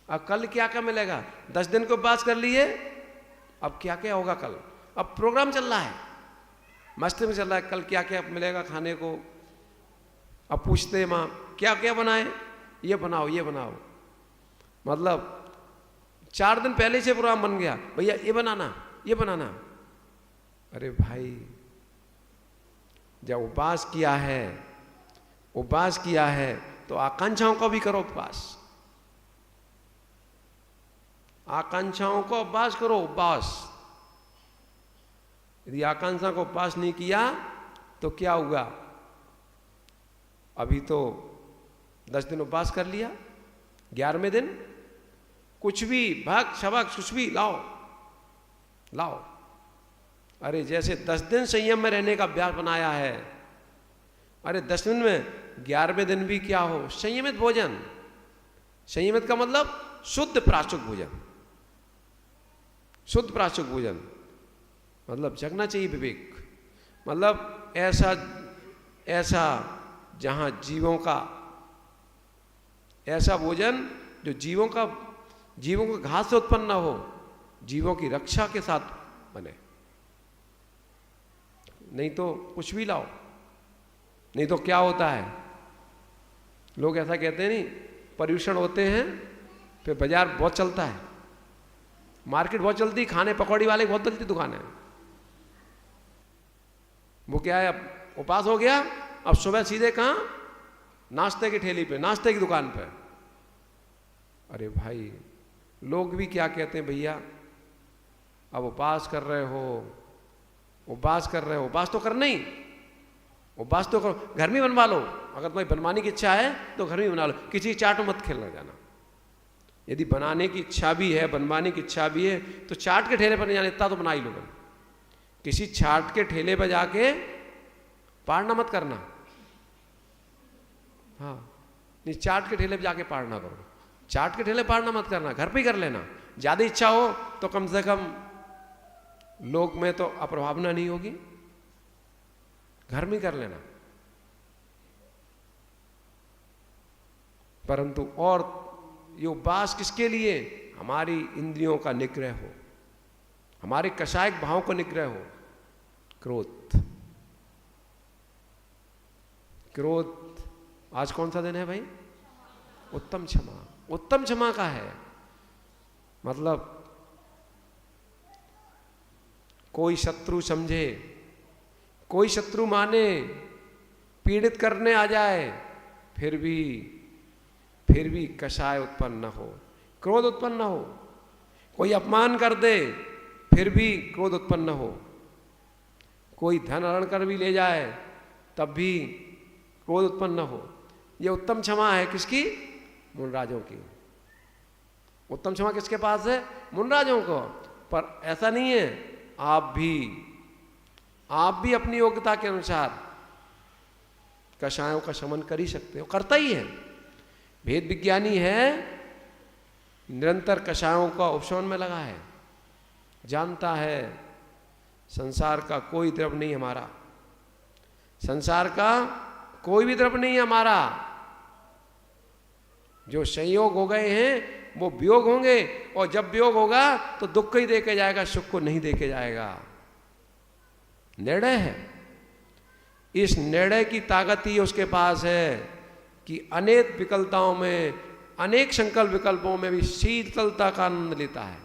अब कल क्या क्या मिलेगा। 10 दिन को उपवास कर लिए, अब क्या क्या होगा कल। अब प्रोग्राम चल रहा है, मस्ती में चल रहा है, कल क्या क्या मिलेगा खाने को। अब पूछते हैं माँ क्या क्या बनाए, ये बनाओ, ये बनाओ। मतलब 4 दिन पहले से प्रोग्राम बन गया, भैया ये बनाना, ये बनाना। अरे भाई, जब उपवास किया है, उपवास किया है तो आकांक्षाओं को भी करो उपवास। आकांक्षाओं को उपवास करो, उपवास। यदि आकांक्षा को पास नहीं किया तो क्या हुआ? अभी तो 10 दिन उपवास कर लिया, 11वें दिन कुछ भी भक्त शबक कुछ भी लाओ लाओ। अरे जैसे 10 दिन संयम में रहने का अभ्यास बनाया है, अरे 10 दिन में 11वें दिन भी क्या हो? संयमित भोजन। संयमित का मतलब शुद्ध प्राचुक भोजन। शुद्ध प्राचुक भोजन मतलब जगना चाहिए विवेक, मतलब ऐसा जहां जीवों का ऐसा भोजन जो जीवों को घात से उत्पन्न न हो, जीवों की रक्षा के साथ बने। नहीं तो कुछ भी लाओ, नहीं तो क्या होता है, लोग ऐसा कहते हैं नहीं, पर्यूषण होते हैं फिर बाजार बहुत चलता है, मार्केट बहुत चलती, खाने पकौड़ी वाले बहुत चलती दुकानें। वो क्या है, अब उपास हो गया, अब सुबह सीधे कहाँ? नाश्ते की ठेली पे, नाश्ते की दुकान पे। अरे भाई, लोग भी क्या कहते हैं, भैया अब उपवास कर रहे हो, उपवास कर रहे हो, उपवास तो करना ही, उपवास तो करो, घर में बनवा लो। अगर तुम्हें बनवाने की इच्छा है तो घर में बना लो, किसी चाट मत खेलना जाना। यदि बनाने की इच्छा भी है, बनवाने की इच्छा भी है, तो चाट के ठेले पर नहीं जाना, इतना तो बना ही लो। किसी चाट के ठेले पर जाके पाड़ना मत करना। हाँ, नहीं, चाट के ठेले पे जाके पाड़ना करो, चाट के ठेले पाड़ना मत करना, घर पे ही कर लेना। ज्यादा इच्छा हो तो कम से कम लोग में तो अप्रभावना नहीं होगी, घर में कर लेना। परंतु और ये उपवास किसके लिए? हमारी इंद्रियों का निग्रह हो, हमारे कषायक भाव को निग्रह हो। क्रोध, क्रोध आज कौन सा दिन है भाई? उत्तम क्षमा। उत्तम क्षमा का है मतलब कोई शत्रु समझे, कोई शत्रु माने, पीड़ित करने आ जाए, फिर भी कषाय उत्पन्न न हो, क्रोध उत्पन्न न हो। कोई अपमान कर दे, फिर भी क्रोध उत्पन्न न हो। कोई धन हरण कर भी ले जाए, तब भी क्रोध उत्पन्न न हो। ये उत्तम क्षमा है किसकी? मुनराजों की। उत्तम क्षमा किसके पास है? मुनराजों को। पर ऐसा नहीं है, आप भी अपनी योग्यता के अनुसार कषायों का शमन कर ही सकते हो, करता ही है। भेद विज्ञानी है, निरंतर कषायों का उपशमन में लगा है, जानता है संसार का कोई द्रव्य नहीं हमारा, संसार का कोई भी द्रव्य नहीं है हमारा। जो संयोग हो गए हैं वो वियोग होंगे, और जब वियोग होगा तो दुख को ही देके जाएगा, सुख को नहीं देके जाएगा। निर्णय है, इस निर्णय की ताकत ही उसके पास है कि अनेक विकलताओं में, अनेक संकल्प विकल्पों में भी शीतलता का आनंद लेता है।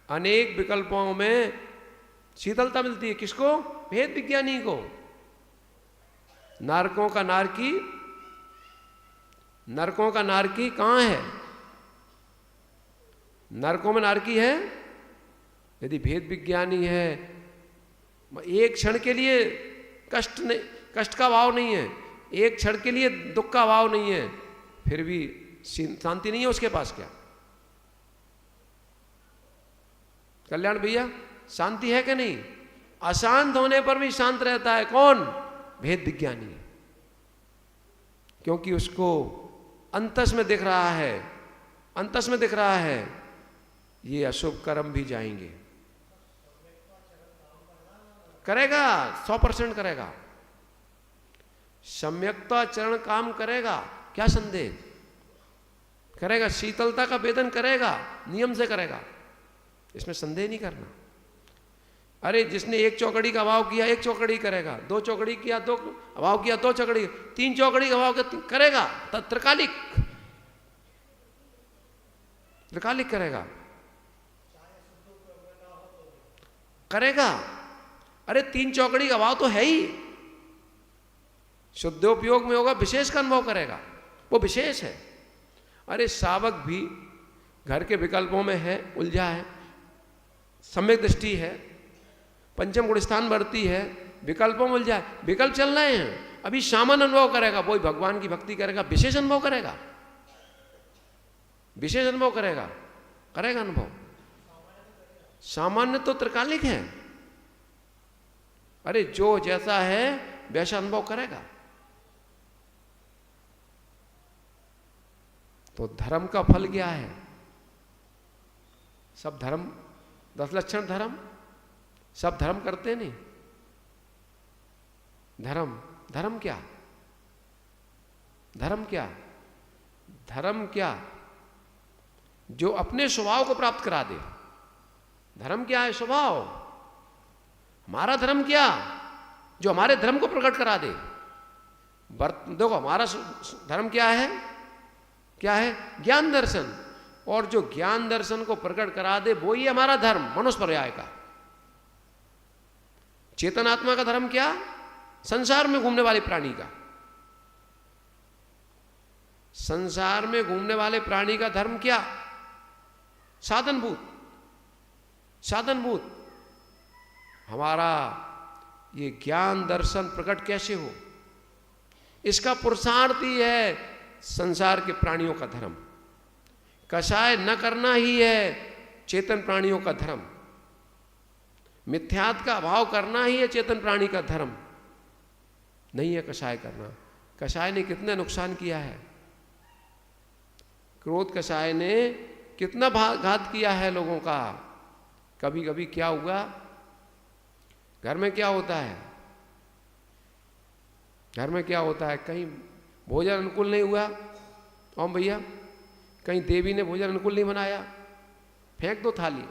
अनेक विकल्पों में शीतलता मिलती है किसको? भेद विज्ञानी को। नारकों का नारकी कहां है? नरकों में नारकी है। यदि भेद विज्ञानी है, एक क्षण के लिए कष्ट का भाव नहीं है, एक क्षण के लिए दुख का भाव नहीं है, फिर भी शांति नहीं है उसके पास। क्या कल्याण भैया, शांति है कि नहीं? अशांत होने पर भी शांत रहता है। कौन? भेद विज्ञानी। क्योंकि उसको अंतस में दिख रहा है, अंतस में दिख रहा है ये अशुभ कर्म भी जाएंगे। करेगा, 100% करेगा। सम्यक्ता चरण काम करेगा, क्या संदेह? करेगा, शीतलता का वेदन करेगा, नियम से करेगा, इसमें संदेह नहीं करना। अरे जिसने एक चौकड़ी का अभाव किया, एक चौकड़ी करेगा, 2 चौकड़ी किया, 2 अभाव किया, 2 चौकड़ी, 3 चौकड़ी का अभाव करेगा, त्रिकालिक करेगा, करेगा। अरे 3 चौकड़ी का अभाव तो है ही, शुद्धोपयोग में होगा, विशेष का अनुभव करेगा, वो विशेष है। अरे शावक भी घर के विकल्पों में है, उलझा है, सम्यक दृष्टि है, पंचम गुण स्थान बढ़ती है, विकल्पों मिल जाए, विकल्प चल रहे हैं। अभी सामान्य अनुभव करेगा, वही भगवान की भक्ति करेगा, विशेष अनुभव करेगा, विशेष अनुभव करेगा, करेगा अनुभव। सामान्य तो त्रिकालिक है, अरे जो जैसा है वैसा अनुभव करेगा। तो धर्म का फल क्या है? सब धर्म, 10 लक्षण धर्म, सब धर्म करते नहीं। धर्म, धर्म क्या? धर्म क्या? धर्म क्या? जो अपने स्वभाव को प्राप्त करा दे। धर्म क्या है? स्वभाव। हमारा धर्म क्या? जो हमारे धर्म को प्रकट करा दे। देखो हमारा धर्म क्या है? क्या है? ज्ञान दर्शन। और जो ज्ञान दर्शन को प्रकट करा दे वो ही हमारा धर्म, मनुष्य पर्याय का। चेतन आत्मा का धर्म क्या? संसार में घूमने वाले प्राणी का। संसार में घूमने वाले प्राणी का धर्म क्या? साधनभूत, साधनभूत। हमारा ये ज्ञान दर्शन प्रकट कैसे हो, इसका पुरुषार्थ ही है संसार के प्राणियों का धर्म। कषाय न करना ही है चेतन प्राणियों का धर्म। मिथ्यात्व का अभाव करना ही है चेतन प्राणी का धर्म, नहीं है कषाय करना। कषाय ने कितने नुकसान किया है। क्रोध कषाय ने कितना घात किया है लोगों का। कभी कभी क्या हुआ, घर में क्या होता है, घर में क्या होता है, कहीं भोजन अनुकूल नहीं हुआ, ओम भैया, कहीं देवी ने भोजन अनुकूल नहीं बनाया, फेंक दो थाली,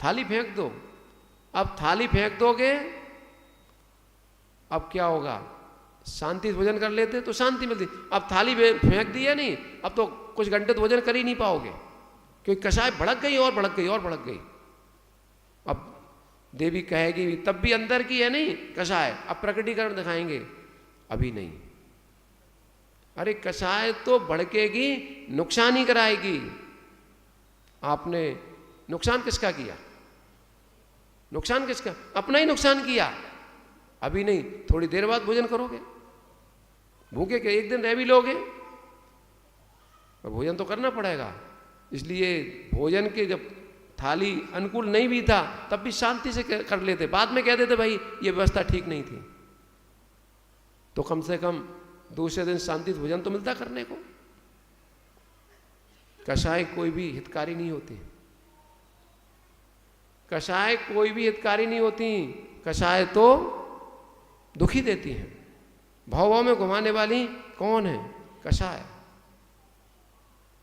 थाली फेंक दो। अब थाली फेंक दोगे, अब क्या होगा, शांति से भोजन कर लेते तो शांति मिलती। अब थाली फेंक दी है नहीं, अब तो कुछ घंटे तो भोजन कर ही नहीं पाओगे, क्योंकि कषाय भड़क गई और भड़क गई और भड़क गई। अब देवी कहेगी तब भी अंदर की है नहीं कषाय, अब प्रकटीकरण दिखाएंगे, अभी नहीं। अरे कषाय तो भड़केगी, नुकसान ही कराएगी। आपने नुकसान किसका किया? नुकसान किसका? अपना ही नुकसान किया। अभी नहीं, थोड़ी देर बाद भोजन करोगे, भूखे के एक दिन रह भी लोगे, भोजन तो करना पड़ेगा। इसलिए भोजन के जब थाली अनुकूल नहीं भी था तब भी शांति से कर लेते, बाद में कह देते भाई ये व्यवस्था ठीक नहीं थी, तो कम से कम दूसरे दिन शांति से भोजन तो मिलता करने को। कषाय कोई भी हितकारी नहीं होती, कषाय कोई भी हितकारी नहीं होती। कषाय तो दुखी देती हैं। भाव भाव में घुमाने वाली कौन है? कषाय।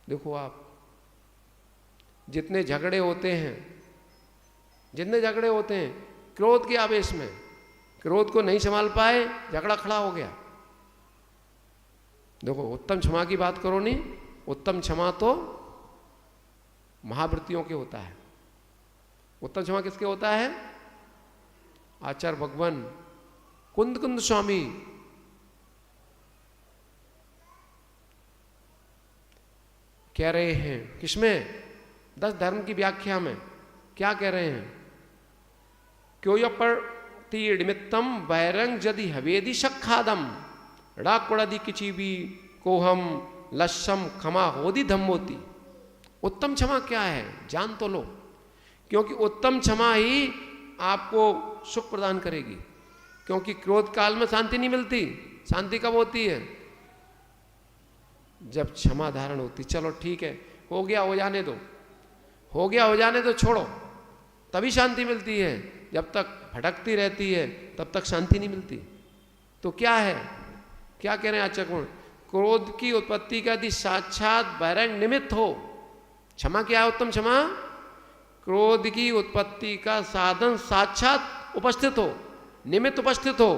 देखो आप, जितने झगड़े होते हैं, जितने झगड़े होते हैं क्रोध के आवेश में, क्रोध को नहीं संभाल पाए, झगड़ा खड़ा हो गया। देखो उत्तम क्षमा की बात करो नहीं, उत्तम क्षमा तो महावृत्तियों के होता है। उत्तम क्षमा किसके होता है? आचार्य भगवान कुंद कुंद स्वामी कह रहे हैं, किसमें? 10 धर्म की व्याख्या में क्या कह रहे हैं? क्योयपर्तिमित्तम वैरंग जदि हवेदि सखादम डाकुड़दि किची भी कोहम लस्सम क्षमा होदि धम्मोति। उत्तम क्षमा क्या है जान तो लो, क्योंकि उत्तम क्षमा ही आपको सुख प्रदान करेगी। क्योंकि क्रोध काल में शांति नहीं मिलती। शांति कब होती है? जब क्षमा धारण होती। चलो ठीक है, हो गया हो जाने दो, हो गया हो जाने दो, छोड़ो, तभी शांति मिलती है। जब तक भटकती रहती है तब तक शांति नहीं मिलती। तो क्या है, क्या कह रहे हैं आचार्य? क्रोध की उत्पत्ति का यदि साक्षात बहिरंग निमित्त हो, क्षमा क्या है? उत्तम क्षमा क्रोध की उत्पत्ति का साधन साक्षात उपस्थित हो, निमित्त उपस्थित हो,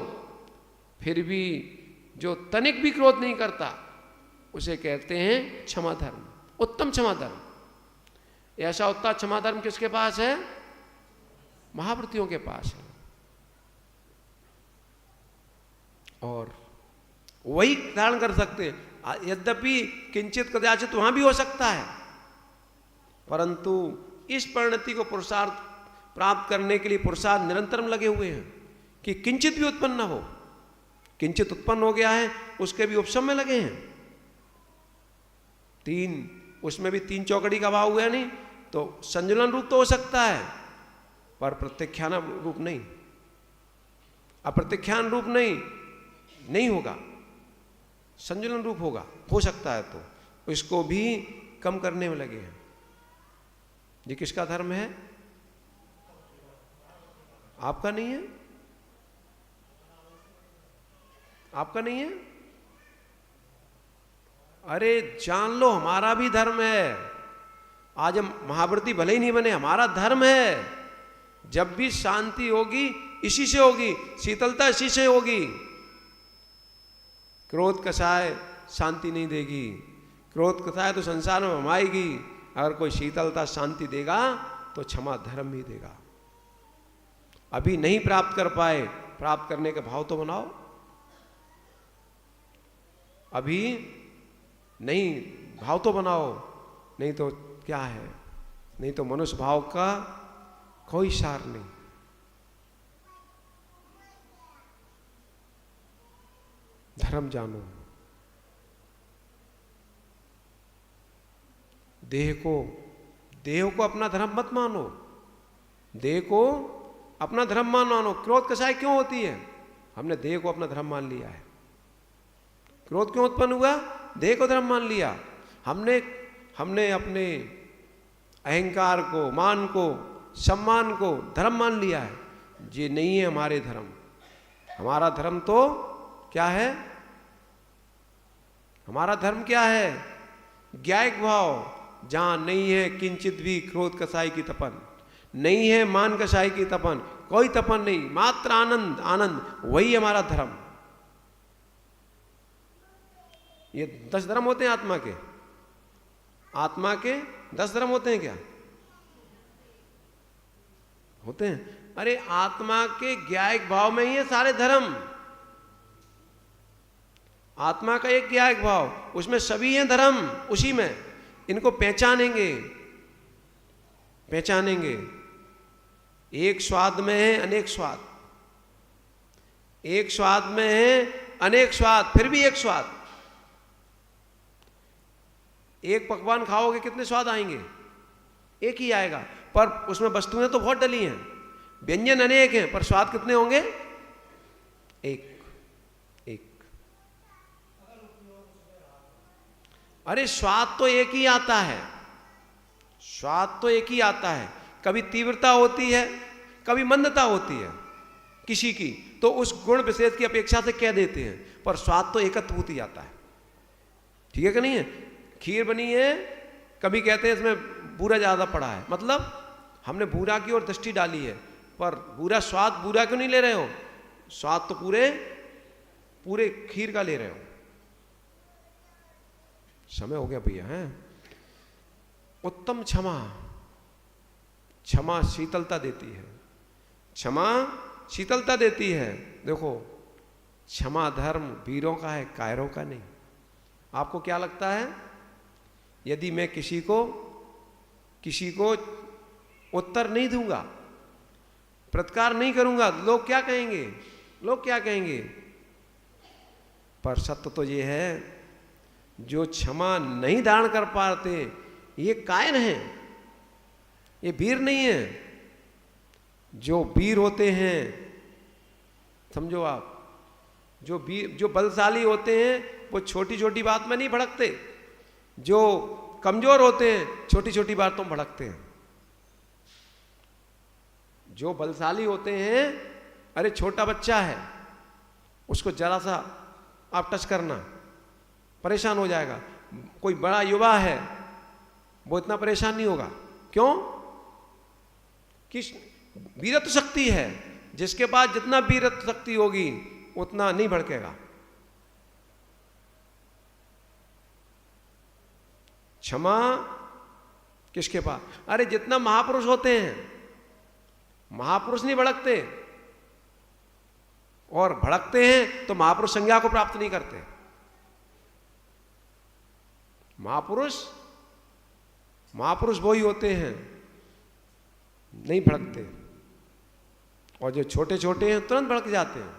फिर भी जो तनिक भी क्रोध नहीं करता उसे कहते हैं क्षमा धर्म, उत्तम क्षमा धर्म। ऐसा उत्तम क्षमा धर्म किसके पास है? महावृत्तियों के पास है। और वही धारण कर सकते हैं। यद्यपि किंचित कदाचित वहां भी हो सकता है, परंतु इस परिणति को पुरुषार्थ प्राप्त करने के लिए पुरुषार्थ निरंतर लगे हुए हैं कि किंचित भी उत्पन्न न हो। किंचित उत्पन्न हो गया है उसके भी उपशम में लगे हैं। 3, उसमें भी 3 चौकड़ी का भाव हुआ नहीं, तो संजुलन रूप तो हो सकता है पर प्रत्याख्यान रूप नहीं, अप्रत्याख्यान रूप नहीं होगा, संजुलन रूप होगा, हो सकता है। तो इसको भी कम करने में लगे हैं। ये किसका धर्म है? आपका नहीं है? आपका नहीं है? अरे जान लो, हमारा भी धर्म है। आज हम महाव्रती भले ही नहीं बने, हमारा धर्म है। जब भी शांति होगी इसी से होगी, शीतलता इसी से होगी। क्रोध कसाय शांति नहीं देगी, क्रोध कसाय तो संसार में भमाएगी। अगर कोई शीतलता शांति देगा तो क्षमा धर्म ही देगा। अभी नहीं प्राप्त कर पाए, प्राप्त करने का भाव तो बनाओ। अभी नहीं, भाव तो बनाओ, नहीं तो क्या है, नहीं तो मनुष्य भाव का कोई सार नहीं। धर्म जानो। देह को अपना धर्म मत मानो, देह को अपना धर्म मानो। क्रोध कसाय क्यों होती है? हमने देह को अपना धर्म मान लिया है। क्रोध क्यों उत्पन्न हुआ? देह को धर्म मान लिया। हमने अपने अहंकार को, मान को, सम्मान को धर्म मान लिया है। ये नहीं है हमारे धर्म। हमारा धर्म तो क्या है? हमारा धर्म क्या है? ज्ञायक भाव, जहां नहीं है किंचित भी क्रोध कसाई की तपन, नहीं है मान कसाई की तपन, कोई तपन नहीं, मात्र आनंद, आनंद, वही हमारा धर्म। ये 10 धर्म होते हैं आत्मा के। आत्मा के 10 धर्म होते हैं क्या? होते हैं। अरे आत्मा के ज्ञायक भाव में ही है सारे धर्म। आत्मा का एक ज्ञायक भाव, उसमें सभी हैं धर्म, उसी में। इनको पहचानेंगे। एक स्वाद में है अनेक स्वाद, एक स्वाद में है अनेक स्वाद, फिर भी एक स्वाद। एक पकवान खाओगे कितने स्वाद आएंगे? एक ही आएगा, पर उसमें वस्तुएं तो बहुत डली हैं। व्यंजन अनेक हैं पर स्वाद कितने होंगे? एक। अरे स्वाद तो एक ही आता है, स्वाद तो एक ही आता है। कभी तीव्रता होती है, कभी मंदता होती है किसी की, तो उस गुण विशेष की अपेक्षा से कह देते हैं, पर स्वाद तो एकत्वभूत ही आता है। ठीक है कि नहीं है? खीर बनी है, कभी कहते हैं इसमें बूरा ज्यादा पड़ा है, मतलब हमने बूरा की ओर दृष्टि डाली है, पर बूरा स्वाद बूरा क्यों नहीं ले रहे हो? स्वाद तो पूरे खीर का ले रहे हो। समय हो गया भैया, हैं? उत्तम क्षमा शीतलता देती है। क्षमा शीतलता देती है। देखो, क्षमा धर्म वीरों का है, कायरों का नहीं। आपको क्या लगता है, यदि मैं किसी को उत्तर नहीं दूंगा, प्रतिकार नहीं करूंगा, लोग क्या कहेंगे? पर सत्य तो ये है, जो क्षमा नहीं धारण कर पाते ये कायर हैं, ये वीर नहीं है। जो वीर होते हैं, समझो आप, जो बलशाली होते हैं वो छोटी छोटी बात में नहीं भड़कते। जो कमजोर होते हैं छोटी छोटी बातों में भड़कते हैं। जो बलशाली होते हैं, अरे छोटा बच्चा है, उसको जरा सा आप टच करना परेशान हो जाएगा। कोई बड़ा युवा है, वो इतना परेशान नहीं होगा। क्यों? कि वीरत्व शक्ति है। जिसके पास जितना वीरत्व शक्ति होगी उतना नहीं भड़केगा। क्षमा किसके पास? अरे जितना महापुरुष होते हैं, महापुरुष नहीं भड़कते, और भड़कते हैं तो महापुरुष संज्ञा को प्राप्त नहीं करते। महापुरुष वो ही होते हैं नहीं भड़कते, और जो छोटे छोटे हैं तुरंत भड़क जाते हैं,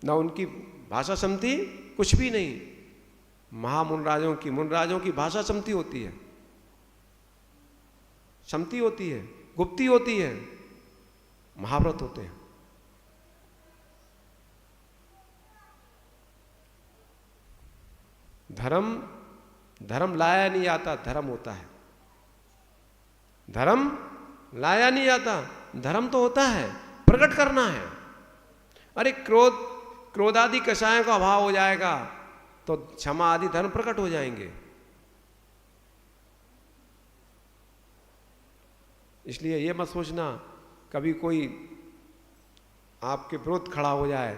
ना उनकी भाषा समती कुछ भी नहीं। महामुनराजों की भाषा समती होती है, समती होती है, गुप्ती होती है, महाव्रत होते हैं। धर्म लाया नहीं आता, धर्म होता है। धर्म लाया नहीं आता, धर्म तो होता है, प्रकट करना है। अरे क्रोध आदि कषायों का अभाव हो जाएगा तो क्षमा आदि धर्म प्रकट हो जाएंगे। इसलिए ये मत सोचना कभी कोई आपके विरुद्ध खड़ा हो जाए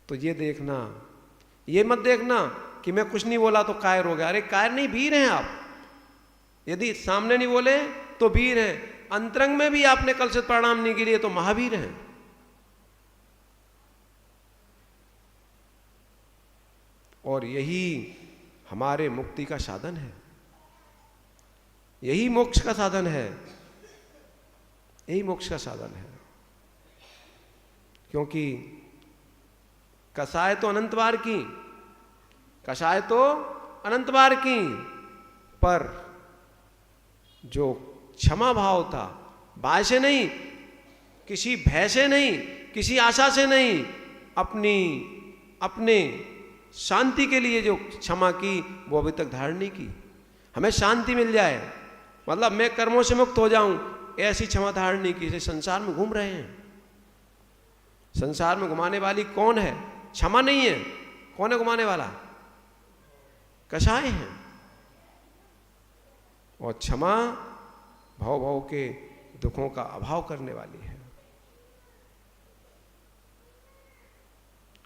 तो ये मत देखना कि मैं कुछ नहीं बोला तो कायर हो गया। अरे कायर नहीं, वीर हैं आप। यदि सामने नहीं बोले तो वीर हैं, अंतरंग में भी आपने कलशित प्रणाम नहीं के लिए तो महावीर हैं। और यही हमारे मुक्ति का साधन है, यही मोक्ष का साधन है, यही मोक्ष का साधन है। क्योंकि कसाय तो अनंत बार की, कसाय तो अनंत बार की, पर जो क्षमा भाव था, बाय से नहीं, किसी भय से नहीं, किसी आशा से नहीं, अपने शांति के लिए जो क्षमा की वो अभी तक धारण नहीं की। हमें शांति मिल जाए, मतलब मैं कर्मों से मुक्त हो जाऊं, ऐसी क्षमा धारण नहीं की। इसे संसार में घूम रहे हैं। संसार में घुमाने वाली कौन है? क्षमा नहीं है। कौन है घुमाने वाला? कषाय हैं। और क्षमा भाव के दुखों का अभाव करने वाली है।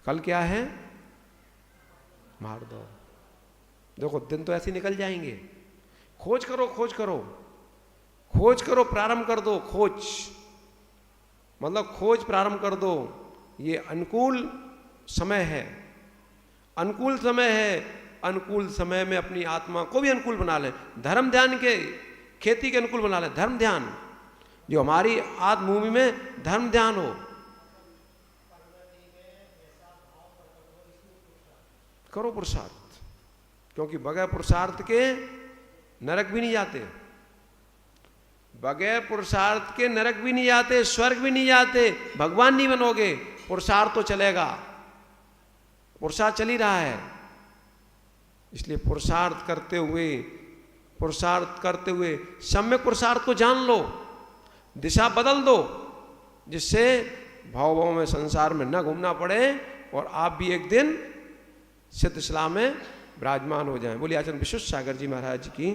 कल क्या है? मार दो। देखो दिन तो ऐसे निकल जाएंगे। खोज करो, खोज करो, खोज करो, प्रारंभ कर दो। खोज मतलब खोज प्रारंभ कर दो। ये अनुकूल समय है, अनुकूल समय है। अनुकूल समय में अपनी आत्मा को भी अनुकूल बना लें। धर्म ध्यान के, खेती के अनुकूल बना लें। धर्म ध्यान, जो हमारी आत्मभूमि में धर्म ध्यान हो। करो पुरुषार्थ, क्योंकि बगैर पुरुषार्थ के नरक भी नहीं जाते, बगैर पुरुषार्थ के नरक भी नहीं जाते, स्वर्ग भी नहीं जाते, भगवान नहीं बनोगे। पुरुषार्थ तो चलेगा, पुरुषार्थ चल ही रहा है। इसलिए पुरुषार्थ करते हुए सम्यक पुरुषार्थ को जान लो, दिशा बदल दो, जिससे भाव में संसार में न घूमना पड़े और आप भी एक दिन सिद्ध शिला में विराजमान हो जाएं। बोलिए आचार्य विश्वेश्वर सागर जी महाराज की।